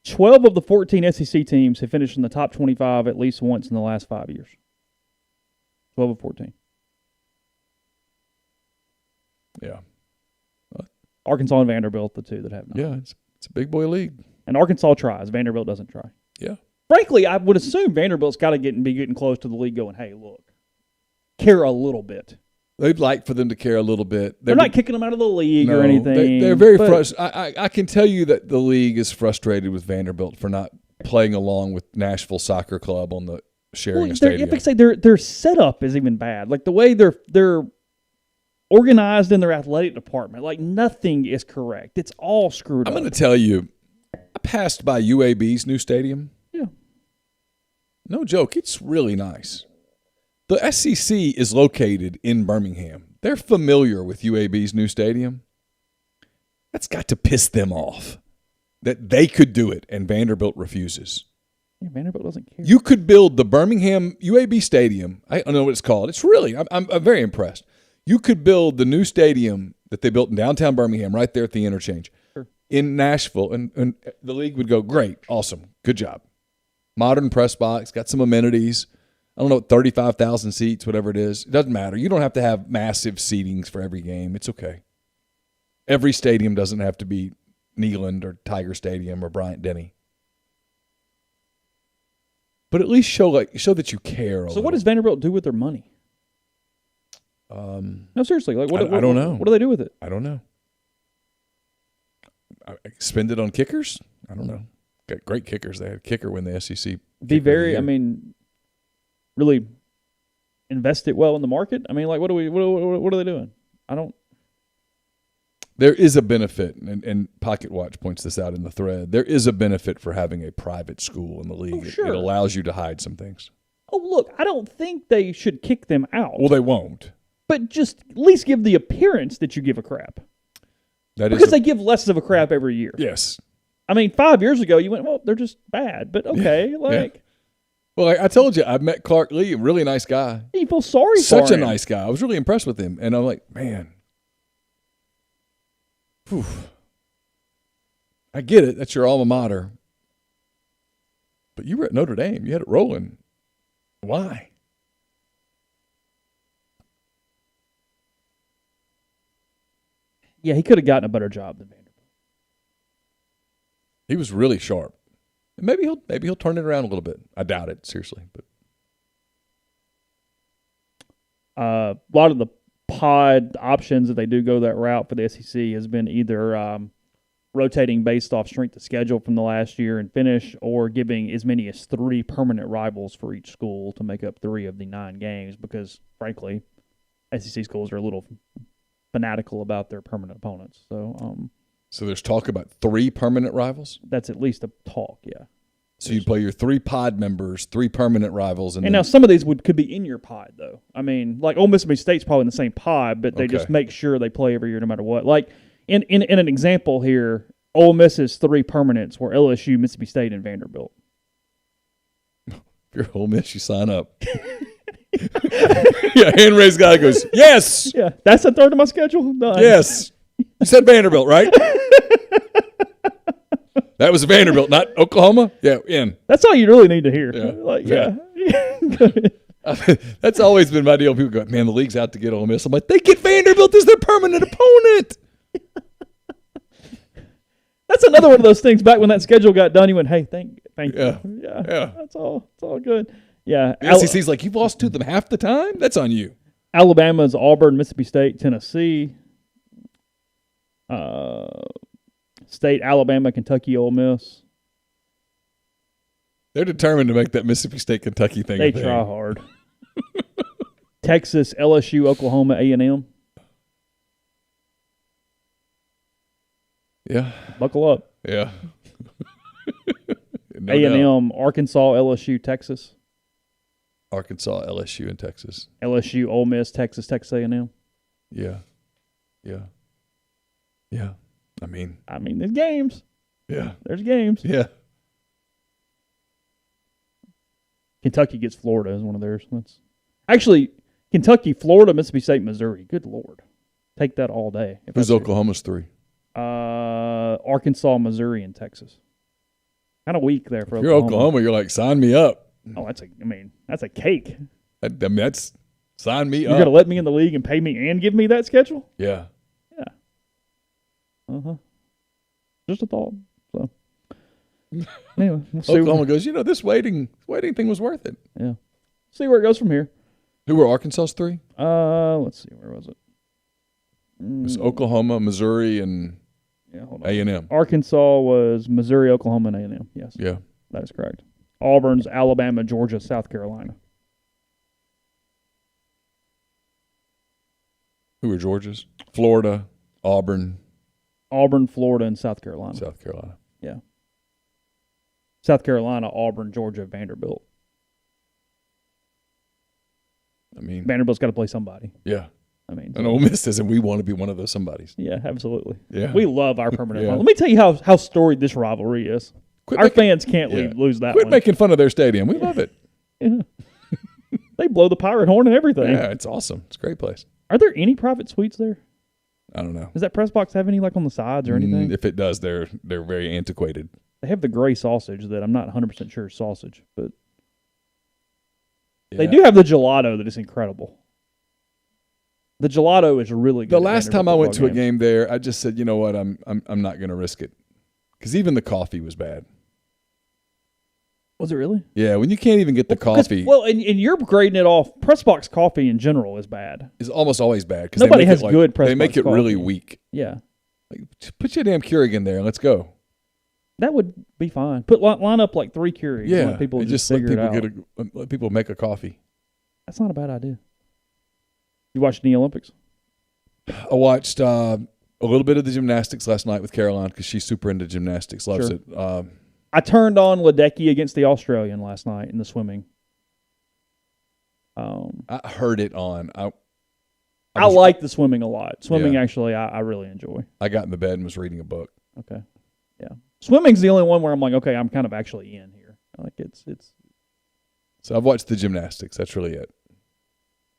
12 of the 14 SEC teams have finished in the top 25 at least once in the last 5 years. 12 of 14. Yeah. Arkansas and Vanderbilt, the 2 that have not. Yeah, it's a big boy league. And Arkansas tries. Vanderbilt doesn't try. Yeah. Frankly, I would assume Vanderbilt's got to be getting close to the league going, hey, look, care a little bit. They'd like for them to care a little bit. They're not kicking them out of the league or anything. They're very frustrated. I can tell you that the league is frustrated with Vanderbilt for not playing along with Nashville Soccer Club on the sharing a stadium. You have to say their setup is even bad. Like the way they're organized in their athletic department, like nothing is correct. It's all screwed up. I'm going to tell you, I passed by UAB's new stadium. Yeah. No joke. It's really nice. The SEC is located in Birmingham. They're familiar with UAB's new stadium. That's got to piss them off that they could do it and Vanderbilt refuses. Yeah, Vanderbilt doesn't care. You could build the Birmingham UAB stadium. I don't know what it's called. It's really, I'm very impressed. You could build the new stadium that they built in downtown Birmingham right there at the interchange in Nashville, and the league would go, great, awesome, good job. Modern press box, got some amenities. I don't know, 35,000 seats, whatever it is. It doesn't matter. You don't have to have massive seatings for every game. It's okay. Every stadium doesn't have to be Neyland or Tiger Stadium or Bryant-Denny. But at least show that you care. So what does Vanderbilt do with their money? No, seriously. Like, I don't know. What do they do with it? I don't know. Spend it on kickers? I don't know. Got great kickers. They had a kicker win the SEC. Really invest it well in the market. I mean, like, what are they doing? I don't. There is a benefit, and Pocket Watch points this out in the thread. There is a benefit for having a private school in the league. Oh, sure. It allows you to hide some things. Oh, look, I don't think they should kick them out. Well, they won't. But just at least give the appearance that you give a crap. Because they give less of a crap every year. Yes. I mean, 5 years ago, you went, well, they're just bad. But okay, Yeah. Well, I told you, I met Clark Lee, a really nice guy. You feel sorry for him. Such a nice guy. I was really impressed with him. And I'm like, man. Whew. I get it. That's your alma mater. But you were at Notre Dame. You had it rolling. Why? Yeah, he could have gotten a better job than Vanderbilt. He was really sharp. And maybe he'll turn it around a little bit. I doubt it, seriously. But a lot of the pod options, if they do go that route for the SEC, has been either rotating based off strength of schedule from the last year and finish, or giving as many as 3 permanent rivals for each school to make up 3 of the 9 games, because, frankly, SEC schools are a little fanatical about their permanent opponents. So there's talk about 3 permanent rivals? That's at least a talk, yeah. So you'd play your 3 pod members, 3 permanent rivals. And now some of these could be in your pod, though. I mean, like Ole Miss and Mississippi State's probably in the same pod, but they just make sure they play every year no matter what. Like, in an example here, Ole Miss's 3 permanents were LSU, Mississippi State, and Vanderbilt. If you're Ole Miss, you sign up. Yeah, hand raised guy goes, yes. Yeah, that's a third of my schedule. Done. Yes. You said Vanderbilt, right? That was Vanderbilt, not Oklahoma? Yeah, in. That's all you really need to hear. Yeah. Like, Yeah. yeah. That's always been my deal. People go, man, the league's out to get Ole Miss. I'm like, they get Vanderbilt as their permanent opponent. That's another one of those things. Back when that schedule got done, you went, "Hey, thank Yeah. you." Yeah. Yeah. That's all. It's all good. Yeah. The SEC's like, you've lost to them half the time? That's on you. Alabama's Auburn, Mississippi State, Tennessee. State, Alabama, Kentucky, Ole Miss. They're determined to make that Mississippi State Kentucky thing. They try hard. Texas, LSU, Oklahoma, A&M. Yeah. Buckle up. Yeah. No A&M, doubt. Arkansas, LSU, Texas. Arkansas, LSU, and Texas. LSU, Ole Miss, Texas, Texas A&M. Yeah. Yeah. Yeah. I mean, there's games. yeah. There's games. Yeah. Kentucky gets Florida as one of theirs. Actually, Kentucky, Florida, Mississippi State, Missouri. Good Lord. Take that all day. Who's Oklahoma's 3? Arkansas, Missouri, and Texas. Kind of weak there for If you're Oklahoma, you're like, sign me up. Oh, that's a cake. That's sign me You're up. going to let me in the league and pay me and give me that schedule? Yeah. Uh-huh. Just a thought. So, anyway, we'll see. Oklahoma goes, this waiting thing was worth it. Yeah. See where it goes from here. Who were Arkansas's 3? Let's see. Where was it? It was Oklahoma, Missouri, and hold on. A&M. Arkansas was Missouri, Oklahoma, and A&M. Yes. Yeah. That is correct. Auburn's Alabama, Georgia, South Carolina. Who were Georgia's? Florida, Auburn. Auburn, Florida, and South Carolina. South Carolina. Yeah. South Carolina, Auburn, Georgia, Vanderbilt. Vanderbilt's got to play somebody. Yeah. And Ole Miss says, and we want to be one of those somebodies. Yeah, absolutely. Yeah. We love our permanent. Yeah. Let me tell you how storied this rivalry is. Our fans can't lose that Quit one. making fun of their stadium. We love it. Yeah. They blow the pirate horn and everything. Yeah, it's awesome. It's a great place. Are there any private suites there? I don't know. Does that press box have any on the sides or anything? If it does, they're very antiquated. They have the gray sausage that I'm not 100% sure is sausage, but they do have the gelato that is incredible. The gelato is really good. The last time I went to a game there, I just said, you know what, I'm not going to risk it, because even the coffee was bad. Was it really? Yeah, when you can't even get the coffee. Well, and you're grading it off. Press box coffee in general is bad. It's almost always bad. Nobody has good press box coffee. They make it really weak. Yeah. Like, put your damn Keurig in there and let's go. That would be fine. Line up like 3 Keurigs. Yeah, and let people just figure let people it out. let people make a coffee. That's not a bad idea. You watched the Olympics? I watched a little bit of the gymnastics last night with Caroline because she's super into gymnastics, loves it. I turned on Ledecky against the Australian last night in the swimming. I heard it on. I like the swimming a lot. Swimming, actually, I really enjoy. I got in the bed and was reading a book. Okay. Yeah. Swimming's the only one where I'm like, okay, I'm kind of actually in here. Like it's. So I've watched the gymnastics. That's really it.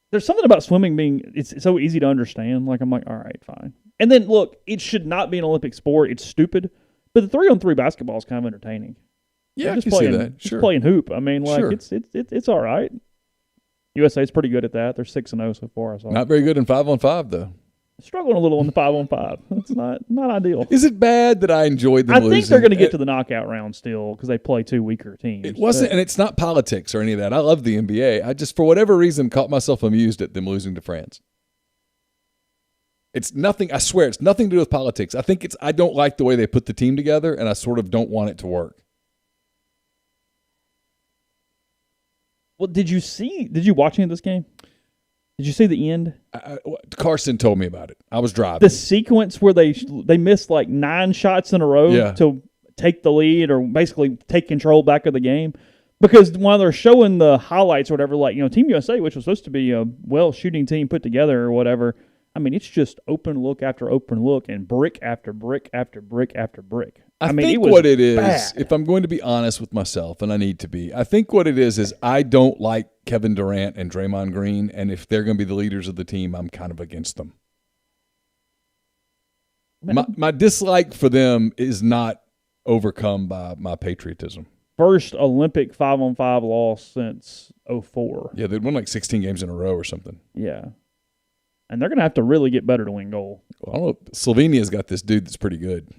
There's something about swimming being it's so easy to understand. Like I'm like, all right, fine. And then look, it should not be an Olympic sport. It's stupid. But the 3-on-3 basketball is kind of entertaining. Yeah, I can see that. Sure. Just playing hoop. Sure. It's all right. USA's pretty good at that. They're 6-0 so far. I saw. Not very good in 5-on-5 though. Struggling a little in the 5-on-5. That's not ideal. Is it bad that I enjoyed them losing? I think they're going to get to the knockout round still because they play 2 weaker teams. It wasn't, and it's not politics or any of that. I love the NBA. I just, for whatever reason, caught myself amused at them losing to France. It's nothing. I swear, it's nothing to do with politics. I don't like the way they put the team together, and I sort of don't want it to work. Well, did you watch any of this game? Did you see the end? Carson told me about it. I was driving. The sequence where they missed like 9 shots in a row to take the lead or basically take control back of the game. Because while they're showing the highlights or whatever, like, Team USA, which was supposed to be a shooting team put together or whatever, it's just open look after open look and brick after brick after brick after brick. I think it was what it is, bad. if I'm going to be honest with myself, and I need to be, I think what it is I don't like Kevin Durant and Draymond Green, and if they're going to be the leaders of the team, I'm kind of against them. My dislike for them is not overcome by my patriotism. First Olympic 5-on-5 loss since 2004. Yeah, they'd won like 16 games in a row or something. Yeah. And they're going to have to really get better to win gold. Well, I don't know. Slovenia's got this dude that's pretty good.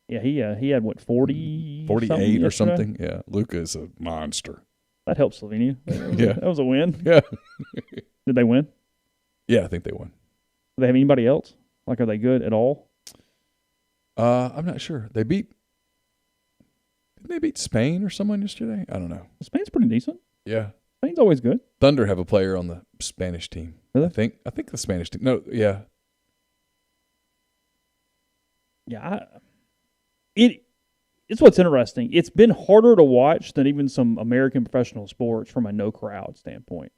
Yeah, he had, 48 or something? Yeah, Luka is a monster. That helped Slovenia. Yeah. That was a win. Yeah. Did they win? Yeah, I think they won. Do they have anybody else? Like, are they good at all? I'm not sure. Didn't they beat Spain or someone yesterday? I don't know. Spain's pretty decent. Yeah. Spain's always good. Thunder have a player on the Spanish team. Really? I think the Spanish team. No, yeah. Yeah, it's what's interesting. It's been harder to watch than even some American professional sports from a no crowd standpoint.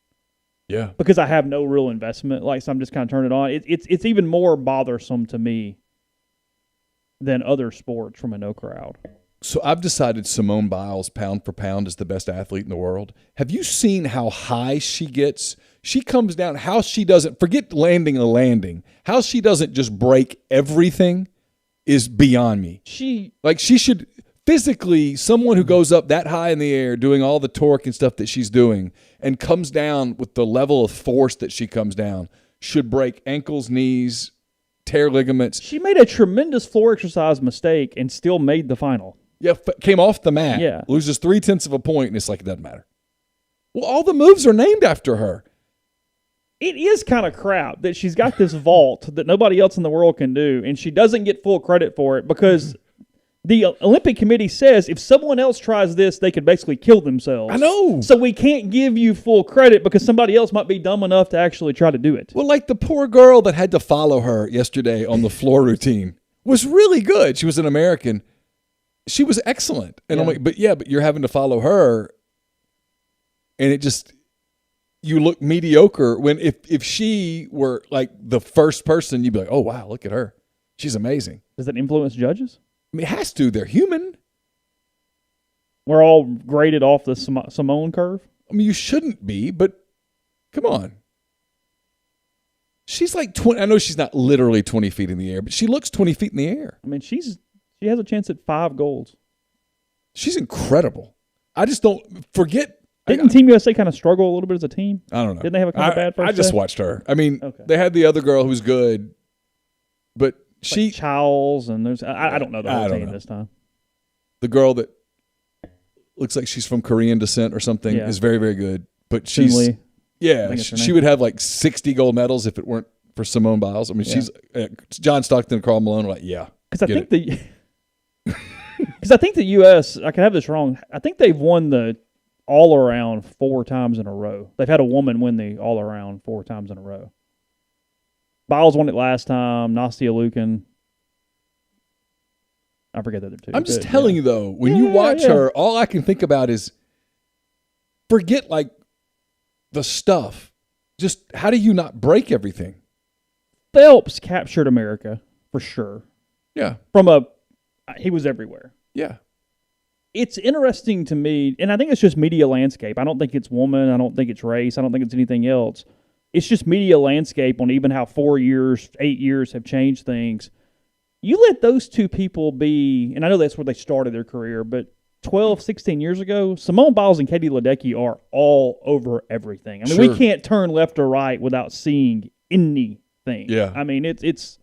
Yeah. Because I have no real investment. Like, so I'm just kind of turning it on. It's even more bothersome to me than other sports from a no crowd. So I've decided Simone Biles, pound for pound, is the best athlete in the world. Have you seen how high she gets? She comes down, how she doesn't, forget landing a landing, how she doesn't just break everything is beyond me. She should, physically, someone who goes up that high in the air doing all the torque and stuff that she's doing and comes down with the level of force that she comes down should break ankles, knees, tear ligaments. She made a tremendous floor exercise mistake and still made the final. Yeah, came off the mat. Yeah. Loses 0.3 of a point, and it's like, it doesn't matter. Well, all the moves are named after her. It is kind of crap that she's got this vault that nobody else in the world can do, and she doesn't get full credit for it because the Olympic Committee says if someone else tries this, they could basically kill themselves. I know. So we can't give you full credit because somebody else might be dumb enough to actually try to do it. Well, like the poor girl that had to follow her yesterday on the floor routine was really good. She was an American. She was excellent. And I'm like, but you're having to follow her, and it just, you look mediocre when if she were like the first person, you'd be like, oh, wow, look at her. She's amazing. Does that influence judges? I mean, it has to. They're human. We're all graded off the Simone curve? I mean, you shouldn't be, but come on. She's like 20. I know she's not literally 20 feet in the air, but she looks 20 feet in the air. I mean, she has a chance at 5 golds. She's incredible. I just don't forget. Didn't Team USA kind of struggle a little bit as a team? I don't know. Didn't they have a kind of bad first I just day? watched her. I mean, okay. They had the other girl who's good, but like Charles and there's I don't know the whole team this time. The girl that looks like she's from Korean descent or something is very, very good. But she's she would have like 60 gold medals if it weren't for Simone Biles. I mean, she's John Stockton and Karl Malone are like, because I think the U.S. I can have this wrong. I think they've won the all around 4 times in a row. They've had a woman win the all around 4 times in a row. Biles won it last time. Nastia Lukin. I forget the other 2. I'm just telling you, though, when you watch her, all I can think about is forget, like, the stuff. Just how do you not break everything? Phelps captured America, for sure. Yeah. He was everywhere. Yeah. It's interesting to me, and I think it's just media landscape. I don't think it's woman. I don't think it's race. I don't think it's anything else. It's just media landscape on even how 4 years, 8 years have changed things. You let those 2 people be, and I know that's where they started their career, but 12, 16 years ago, Simone Biles and Katie Ledecky are all over everything. I mean, we can't turn left or right without seeing anything. Yeah. I mean, it's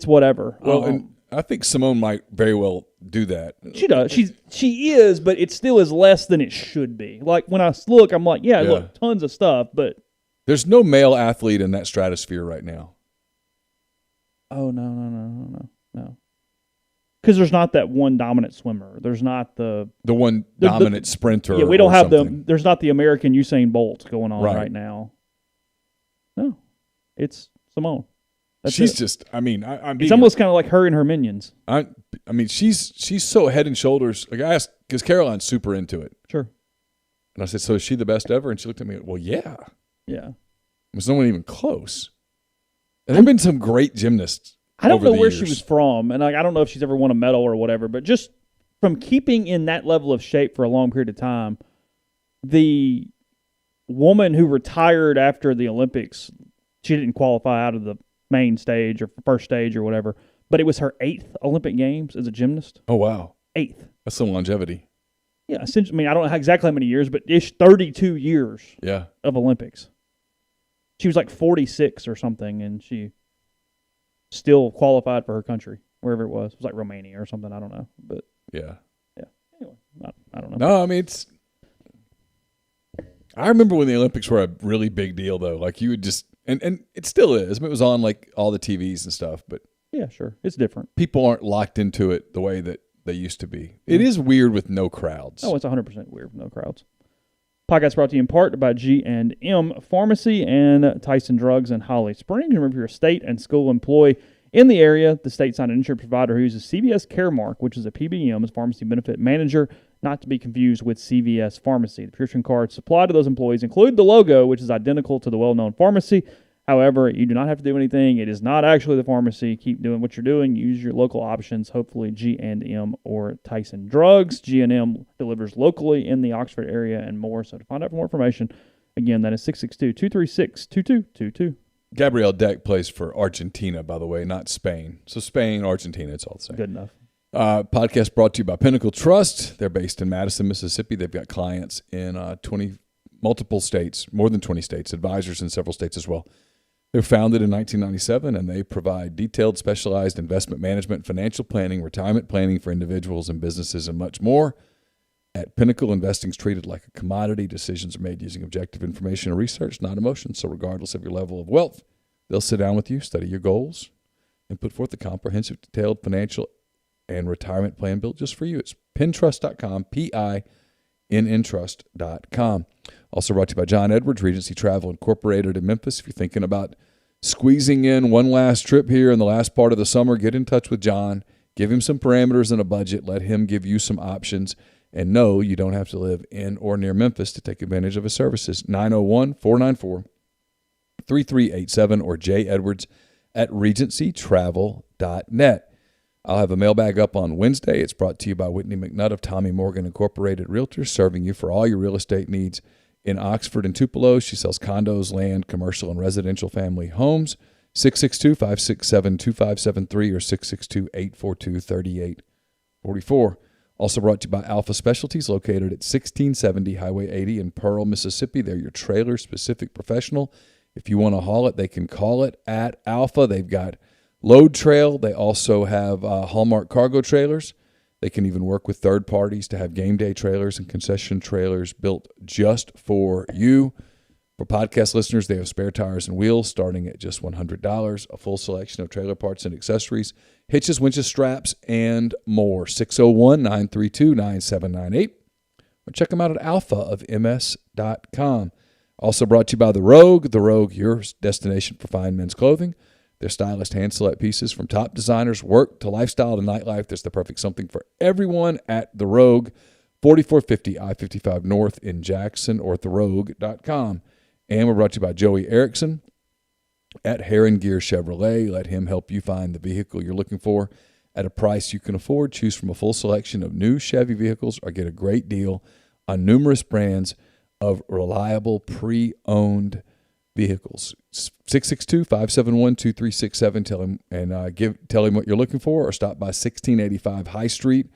whatever. Well, and I think Simone might very well do that. She does. She is, but it still is less than it should be. Like, when I look, I'm like, look, tons of stuff, but there's no male athlete in that stratosphere right now. Oh, no. Because there's not that one dominant swimmer. There's not the one dominant sprinter. Yeah, we don't have there's not the American Usain Bolt going on right now. No, it's Simone. She's just, I mean, it's almost kind of like her and her minions. I mean, she's so head and shoulders. Like, I asked, because Caroline's super into it. Sure. And I said, so is she the best ever? And she looked at me, well, yeah. Yeah. There's no one even close. And there have been some great gymnasts. I don't know where she was from, and I don't know if she's ever won a medal or whatever, but just from keeping in that level of shape for a long period of time, the woman who retired after the Olympics. She didn't qualify out of the main stage or first stage or whatever, but it was her 8th Olympic Games as a gymnast. Oh, wow. 8th. That's some longevity. Yeah, essentially. I mean, I don't know exactly how many years, but ish 32 years of Olympics. She was like 46 or something, and she still qualified for her country, wherever it was. It was like Romania or something. I don't know. But yeah. Anyway, I don't know. No, I mean, I remember when the Olympics were a really big deal, though. Like, you would just, and it still is. I mean, it was on, like, all the TVs and stuff, but. Yeah, sure. It's different. People aren't locked into it the way that they used to be. It is weird with no crowds. Oh, it's 100% weird with no crowds. Podcast brought to you in part by G&M Pharmacy and Tyson Drugs in Holly Springs. Remember, if you're a state and school employee in the area, the state-signed insurance provider who uses CVS Caremark, which is a PBM, as pharmacy benefit manager, not to be confused with CVS Pharmacy. The prescription cards supplied to those employees include the logo, which is identical to the well-known pharmacy. However, you do not have to do anything. It is not actually the pharmacy. Keep doing what you're doing. Use your local options, hopefully G&M or Tyson Drugs. G&M delivers locally in the Oxford area and more. So to find out more information, again, that is 662-236-2222. Gabrielle Deck plays for Argentina, by the way, not Spain. So Spain, Argentina, it's all the same. Good enough. Podcast brought to you by Pinnacle Trust. They're based in Madison, Mississippi. They've got clients in multiple states, more than 20 states, advisors in several states as well. They were founded in 1997, and they provide detailed, specialized investment management, financial planning, retirement planning for individuals and businesses, and much more. At Pinnacle, investing is treated like a commodity. Decisions are made using objective information and research, not emotion. So regardless of your level of wealth, they'll sit down with you, study your goals, and put forth a comprehensive, detailed financial and retirement plan built just for you. It's pintrust.com, PINNtrust.com. Also brought to you by John Edwards, Regency Travel Incorporated in Memphis. If you're thinking about squeezing in one last trip here in the last part of the summer, get in touch with John. Give him some parameters and a budget. Let him give you some options. And no, you don't have to live in or near Memphis to take advantage of his services. 901-494-3387 or jedwards@regencytravel.net. I'll have a mailbag up on Wednesday. It's brought to you by Whitney McNutt of Tommy Morgan Incorporated Realtors, serving you for all your real estate needs in Oxford and Tupelo. She sells condos, land, commercial, and residential family homes. 662-567-2573 or 662-842-3844. Also brought to you by Alpha Specialties, located at 1670 Highway 80 in Pearl, Mississippi. They're your trailer-specific professional. If you want to haul it, they can call it at Alpha. They've got load trail. They also have Hallmark cargo trailers. They can even work with third parties to have game day trailers and concession trailers built just for you. For podcast listeners, they have spare tires and wheels starting at just $100, a full selection of trailer parts and accessories, hitches, winches, straps, and more. 601-932-9798. Or check them out at alphaofms.com. Also brought to you by The Rogue. The Rogue, your destination for fine men's clothing. Their stylish hand-select pieces from top designers, work to lifestyle to nightlife. There's the perfect something for everyone at The Rogue, 4450 I-55 North in Jackson, or at therogue.com. And we're brought to you by Joey Erickson at Heron Gear Chevrolet. Let him help you find the vehicle you're looking for at a price you can afford. Choose from a full selection of new Chevy vehicles or get a great deal on numerous brands of reliable pre-owned vehicles. 662-571-2367. Tell him tell him what you're looking for, or stop by 1685 High Street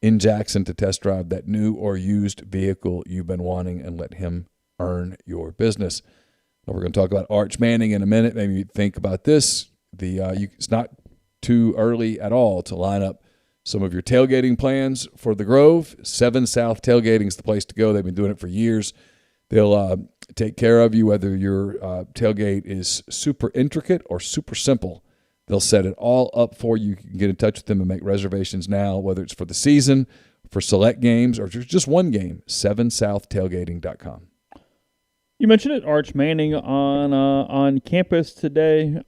in Jackson to test drive that new or used vehicle you've been wanting, and let him earn your business. Now we're going to talk about Arch Manning in a minute. Maybe you think about this. It's not too early at all to line up some of your tailgating plans for the Grove. 7 South Tailgating is the place to go. They've been doing it for years. They'll take care of you, whether your tailgate is super intricate or super simple. They'll set it all up for you. You can get in touch with them and make reservations now, whether it's for the season, for select games, or just one game. 7southtailgating.com. You mentioned it, Arch Manning on campus today.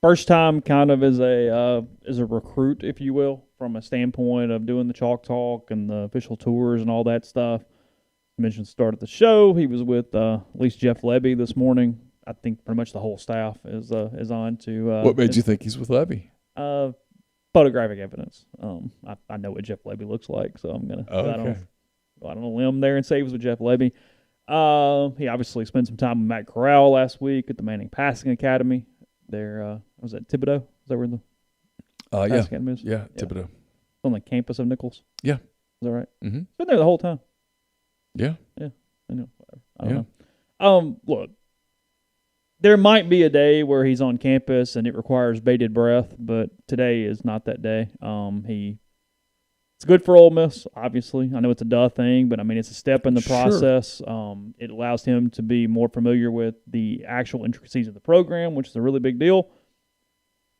First time kind of as a recruit, if you will, from a standpoint of doing the chalk talk and the official tours and all that stuff. You mentioned the start of the show. He was with at least Jeff Lebby this morning. I think pretty much the whole staff is on to. What made you think he's with Lebby? Photographic evidence. I know what Jeff Lebby looks like, so I'm gonna. Okay. I don't limb there and say he was with Jeff Lebby. He obviously spent some time with Matt Corral last week at the Manning Passing Academy. There was that Thibodeau? Is that where the Passing Academy is? Yeah, Thibodeau. On the campus of Nichols? Yeah. Is that right? Mm-hmm. Been there the whole time. Yeah. Yeah. I know. I don't know. Look, there might be a day where he's on campus and it requires bated breath, but today is not that day. It's good for Ole Miss, obviously. I know it's a duh thing, but, I mean, it's a step in the process. It allows him to be more familiar with the actual intricacies of the program, which is a really big deal.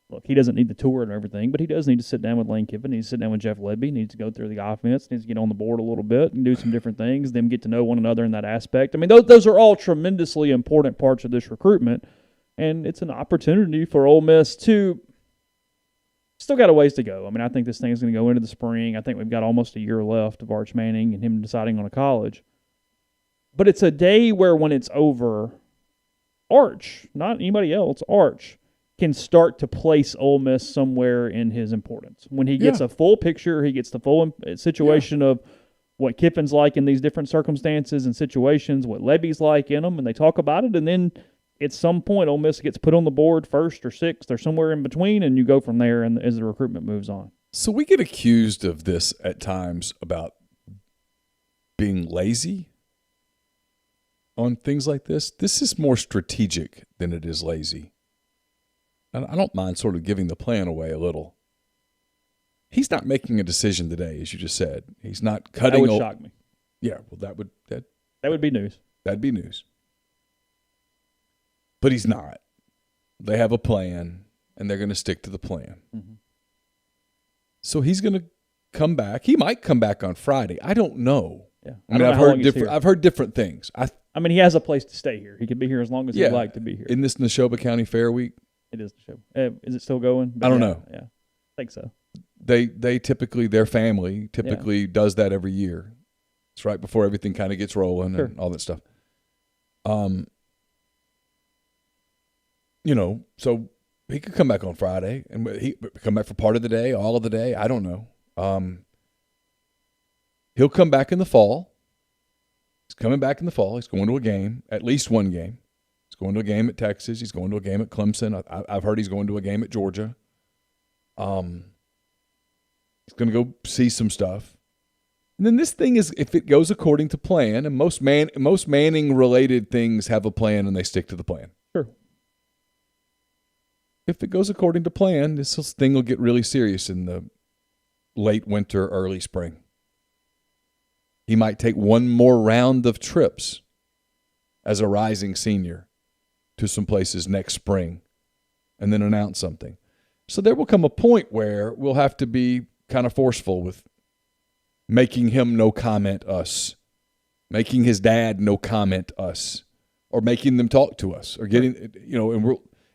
Look, he doesn't need the tour and everything, but he does need to sit down with Lane Kiffin. He needs to sit down with Jeff Lebby. He needs to go through the offense. He needs to get on the board a little bit and do some different things, them get to know one another in that aspect. I mean, those are all tremendously important parts of this recruitment, and it's an opportunity for Ole Miss to – still got a ways to go. I mean, I think this thing's going to go into the spring. I think we've got almost a year left of Arch Manning and him deciding on a college. But it's a day where when it's over, Arch, not anybody else, Arch, can start to place Ole Miss somewhere in his importance. When he gets a full picture, he gets the full situation of what Kiffin's like in these different circumstances and situations, what Lebby's like in them, and they talk about it, and then at some point, Ole Miss gets put on the board first or sixth or somewhere in between, and you go from there and as the recruitment moves on. So we get accused of this at times about being lazy on things like this. This is more strategic than it is lazy. And I don't mind sort of giving the plan away a little. He's not making a decision today, as you just said. He's not cutting. That would shock me. Yeah, well, that would be news. That'd be news. But he's not. They have a plan, and they're going to stick to the plan. Mm-hmm. So he's going to come back. He might come back on Friday. I don't know. Yeah, I mean, I've heard different things. I mean, he has a place to stay here. He could be here as long as he'd like to be here. Isn't this Neshoba County Fair Week? It is the show. Is it still going? I don't know. Yeah, I think so. They typically, their family typically does that every year. It's right before everything kind of gets rolling and all that stuff. So he could come back on Friday and he come back for part of the day, all of the day. I don't know. He'll come back in the fall. He's coming back in the fall. He's going to a game, at least one game. He's going to a game at Texas. He's going to a game at Clemson. I've heard he's going to a game at Georgia. He's going to go see some stuff. And then this thing is, if it goes according to plan, and most Manning-related things have a plan and they stick to the plan. Sure. If it goes according to plan, this thing will get really serious in the late winter, early spring. He might take one more round of trips as a rising senior to some places next spring and then announce something. So there will come a point where we'll have to be kind of forceful with making him no comment us, making his dad no comment us, or making them talk to us, or getting,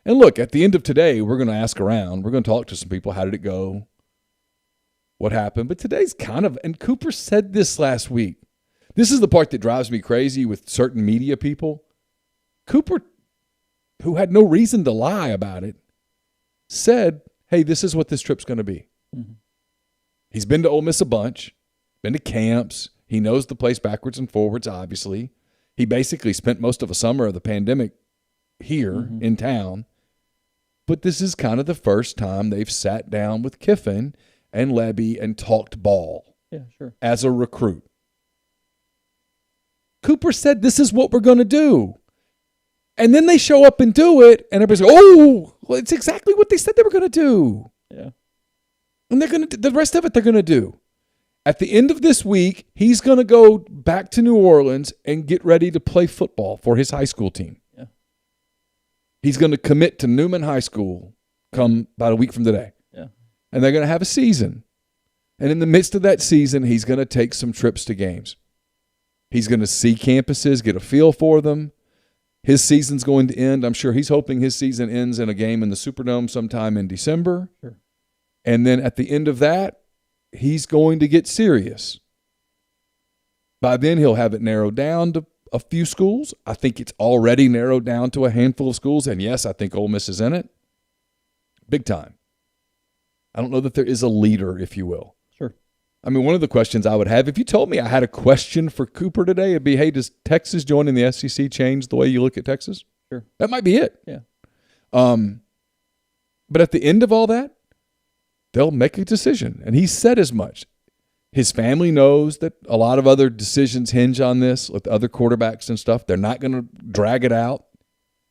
and look, at the end of today, we're going to ask around. We're going to talk to some people. How did it go? What happened? But today's and Cooper said this last week. This is the part that drives me crazy with certain media people. Cooper, who had no reason to lie about it, said, hey, this is what this trip's going to be. Mm-hmm. He's been to Ole Miss a bunch, been to camps. He knows the place backwards and forwards, obviously. He basically spent most of a summer of the pandemic here in town. But this is kind of the first time they've sat down with Kiffin and Lebby and talked ball as a recruit. Cooper said, this is what we're going to do. And then they show up and do it, and everybody's like, oh, well, it's exactly what they said they were going to do. Yeah. And they're going to the rest of it they're going to do. At the end of this week, he's going to go back to New Orleans and get ready to play football for his high school team. Yeah. He's going to commit to Newman High School come about a week from today. Yeah. And they're going to have a season. And in the midst of that season, he's going to take some trips to games. He's going to see campuses, get a feel for them. His season's going to end. I'm sure he's hoping his season ends in a game in the Superdome sometime in December. Sure. And then at the end of that, he's going to get serious. By then, he'll have it narrowed down to a few schools. I think it's already narrowed down to a handful of schools. And yes, I think Ole Miss is in it. Big time. I don't know that there is a leader, if you will. Sure. I mean, one of the questions I would have, if you told me I had a question for Cooper today, it'd be, hey, does Texas joining the SEC change the way you look at Texas? Sure. That might be it. Yeah. But at the end of all that, they'll make a decision. And he said as much. His family knows that a lot of other decisions hinge on this with other quarterbacks and stuff. They're not going to drag it out.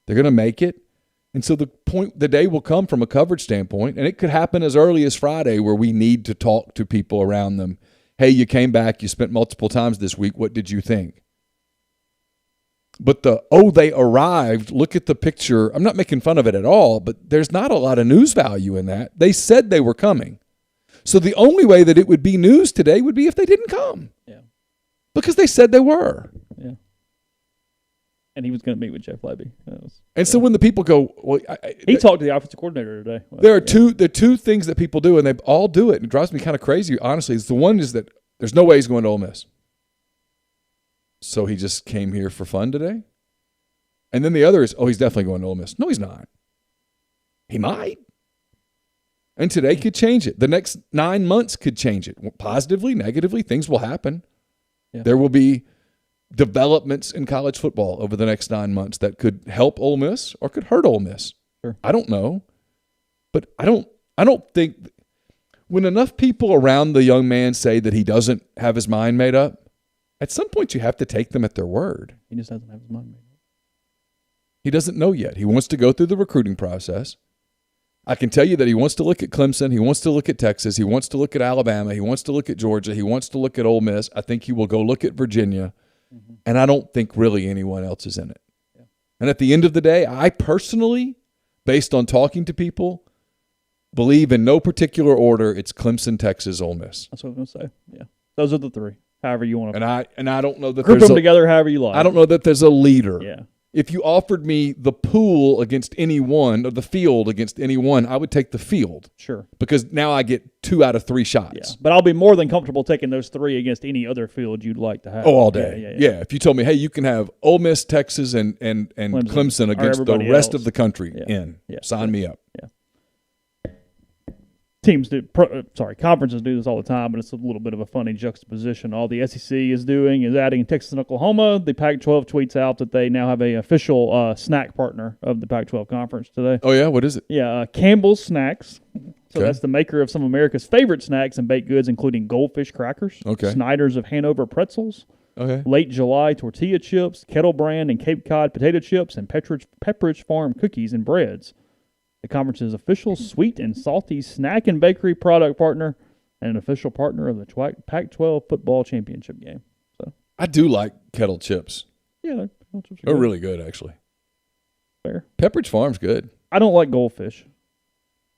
They're going to make it. And so the day will come from a coverage standpoint, and it could happen as early as Friday where we need to talk to people around them. Hey, you came back, you spent multiple times this week. What did you think? But they arrived, look at the picture. I'm not making fun of it at all, but there's not a lot of news value in that. They said they were coming. So the only way that it would be news today would be if they didn't come. Yeah. Because they said they were. Yeah. And he was going to meet with Jeff Lebby. So when the people go, well, he talked to the offensive coordinator today. Well, there are two things that people do, and they all do it. And it drives me kind of crazy, honestly. The one is that there's no way he's going to Ole Miss. So he just came here for fun today. And then the other is, he's definitely going to Ole Miss. No, he's not. He might. And today could change it. The next 9 months could change it. Positively, negatively, things will happen. Yeah. There will be developments in college football over the next 9 months that could help Ole Miss or could hurt Ole Miss. Sure. I don't know. But I don't think when enough people around the young man say that he doesn't have his mind made up, at some point you have to take them at their word. He just doesn't have his mind made up. He doesn't know yet. He wants to go through the recruiting process. I can tell you that he wants to look at Clemson. He wants to look at Texas. He wants to look at Alabama. He wants to look at Georgia. He wants to look at Ole Miss. I think he will go look at Virginia. Mm-hmm. And I don't think really anyone else is in it. Yeah. And at the end of the day, I personally, based on talking to people, believe in no particular order it's Clemson, Texas, Ole Miss. That's what I'm going to say. Yeah. Those are the three. However you want to. And I don't know that group them together however you like. I don't know that there's a leader. Yeah. If you offered me the pool against any one or the field against any one, I would take the field. Sure. Because now I get 2 out of 3 shots. Yeah. But I'll be more than comfortable taking those 3 against any other field you'd like to have. Oh, all day. Yeah. If you told me, hey, you can have Ole Miss, Texas, and Clemson against the rest of the country sign me up. Yeah. Conferences do this all the time, but it's a little bit of a funny juxtaposition. All the SEC is doing is adding Texas and Oklahoma. The Pac-12 tweets out that they now have an official snack partner of the Pac-12 conference today. Oh, yeah? What is it? Yeah, Campbell's Snacks. So that's the maker of some of America's favorite snacks and baked goods, including Goldfish crackers, Snyder's of Hanover pretzels, Late July tortilla chips, Kettle Brand and Cape Cod potato chips, and Pepperidge Farm cookies and breads. The conference's official sweet and salty snack and bakery product partner and an official partner of the Pac-12 football championship game. So I do like kettle chips. Yeah, they're really good, actually. Fair. Pepperidge Farm's good. I don't like Goldfish.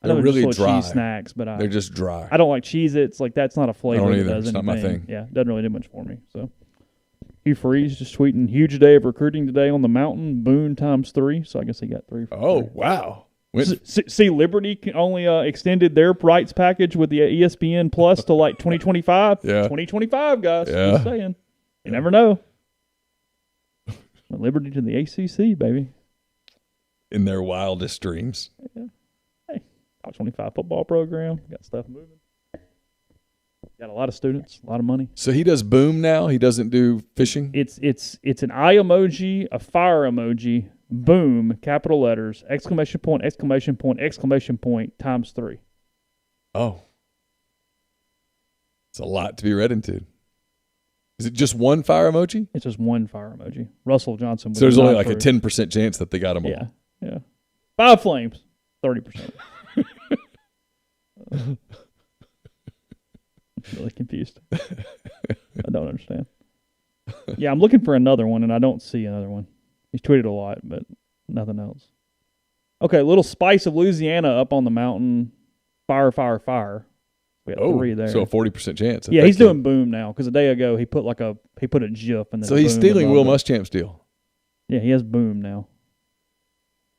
They're really dry. Cheese snacks, but they're just dry. I don't like Cheez-Its. Like, that's not a flavor. I don't either. That does it's not my thing. Yeah, it doesn't really do much for me. So, Hugh Freeze just tweeting, huge day of recruiting today on the mountain. Boone times 3. So I guess he got 3. Wow. See, Liberty only extended their rights package with the ESPN Plus to like 2025. Yeah. 2025, guys. Yeah. Just saying. You never know. Liberty to the ACC, baby. In their wildest dreams. Yeah. Hey, top 25 football program. Got stuff moving. Got a lot of students, a lot of money. So he does Boom now? He doesn't do fishing? It's an eye emoji, a fire emoji, boom, capital letters, exclamation point, exclamation point, exclamation point, times 3. Oh. It's a lot to be read into. Is it just one fire emoji? It's just one fire emoji. Russell Johnson. So there's only like a 10% chance that they got them all. Yeah. 5 flames, 30%. I'm really confused. I don't understand. Yeah, I'm looking for another one, and I don't see another one. He's tweeted a lot, but nothing else. Okay, Little Spice of Louisiana up on the mountain. Fire, fire, fire. We got 3 there. So a 40% chance. Yeah, he's doing Boom now, because a day ago he put a GIF in there. So he's stealing Will Muschamp's deal. Yeah, he has Boom now.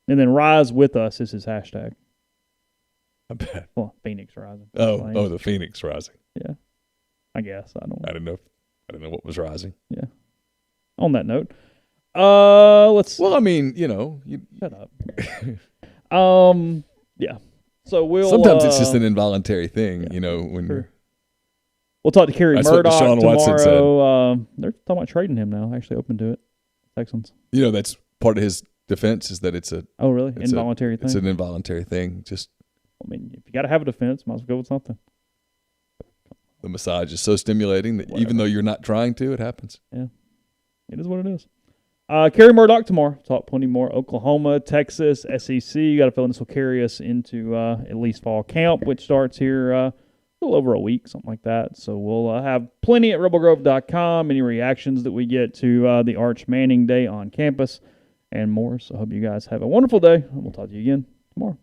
And then Rise With Us is his hashtag. I bet. Well, Phoenix Rising. Oh, the Phoenix Rising. Yeah. I guess. I don't know. I didn't know what was rising. Yeah. On that note, let's. Well, I mean, shut up. Yeah. So we'll. Sometimes it's just an involuntary thing, when sure. We'll talk to Kerry That's what Murdoch Deshaun Watson tomorrow. They're talking about trading him now. Actually open to it. Texans. That's part of his defense is that it's a really involuntary thing. It's an involuntary thing. Just if you got to have a defense, might as well go with something. the massage is so stimulating that even though you're not trying to, it happens. Yeah, it is what it is. Kerry Murdoch tomorrow. Talk plenty more Oklahoma, Texas, SEC. You got to feel this will carry us into at least fall camp, which starts here a little over a week, something like that. So we'll have plenty at rebelgrove.com, any reactions that we get to the Arch Manning Day on campus, and more. So I hope you guys have a wonderful day, and we'll talk to you again tomorrow.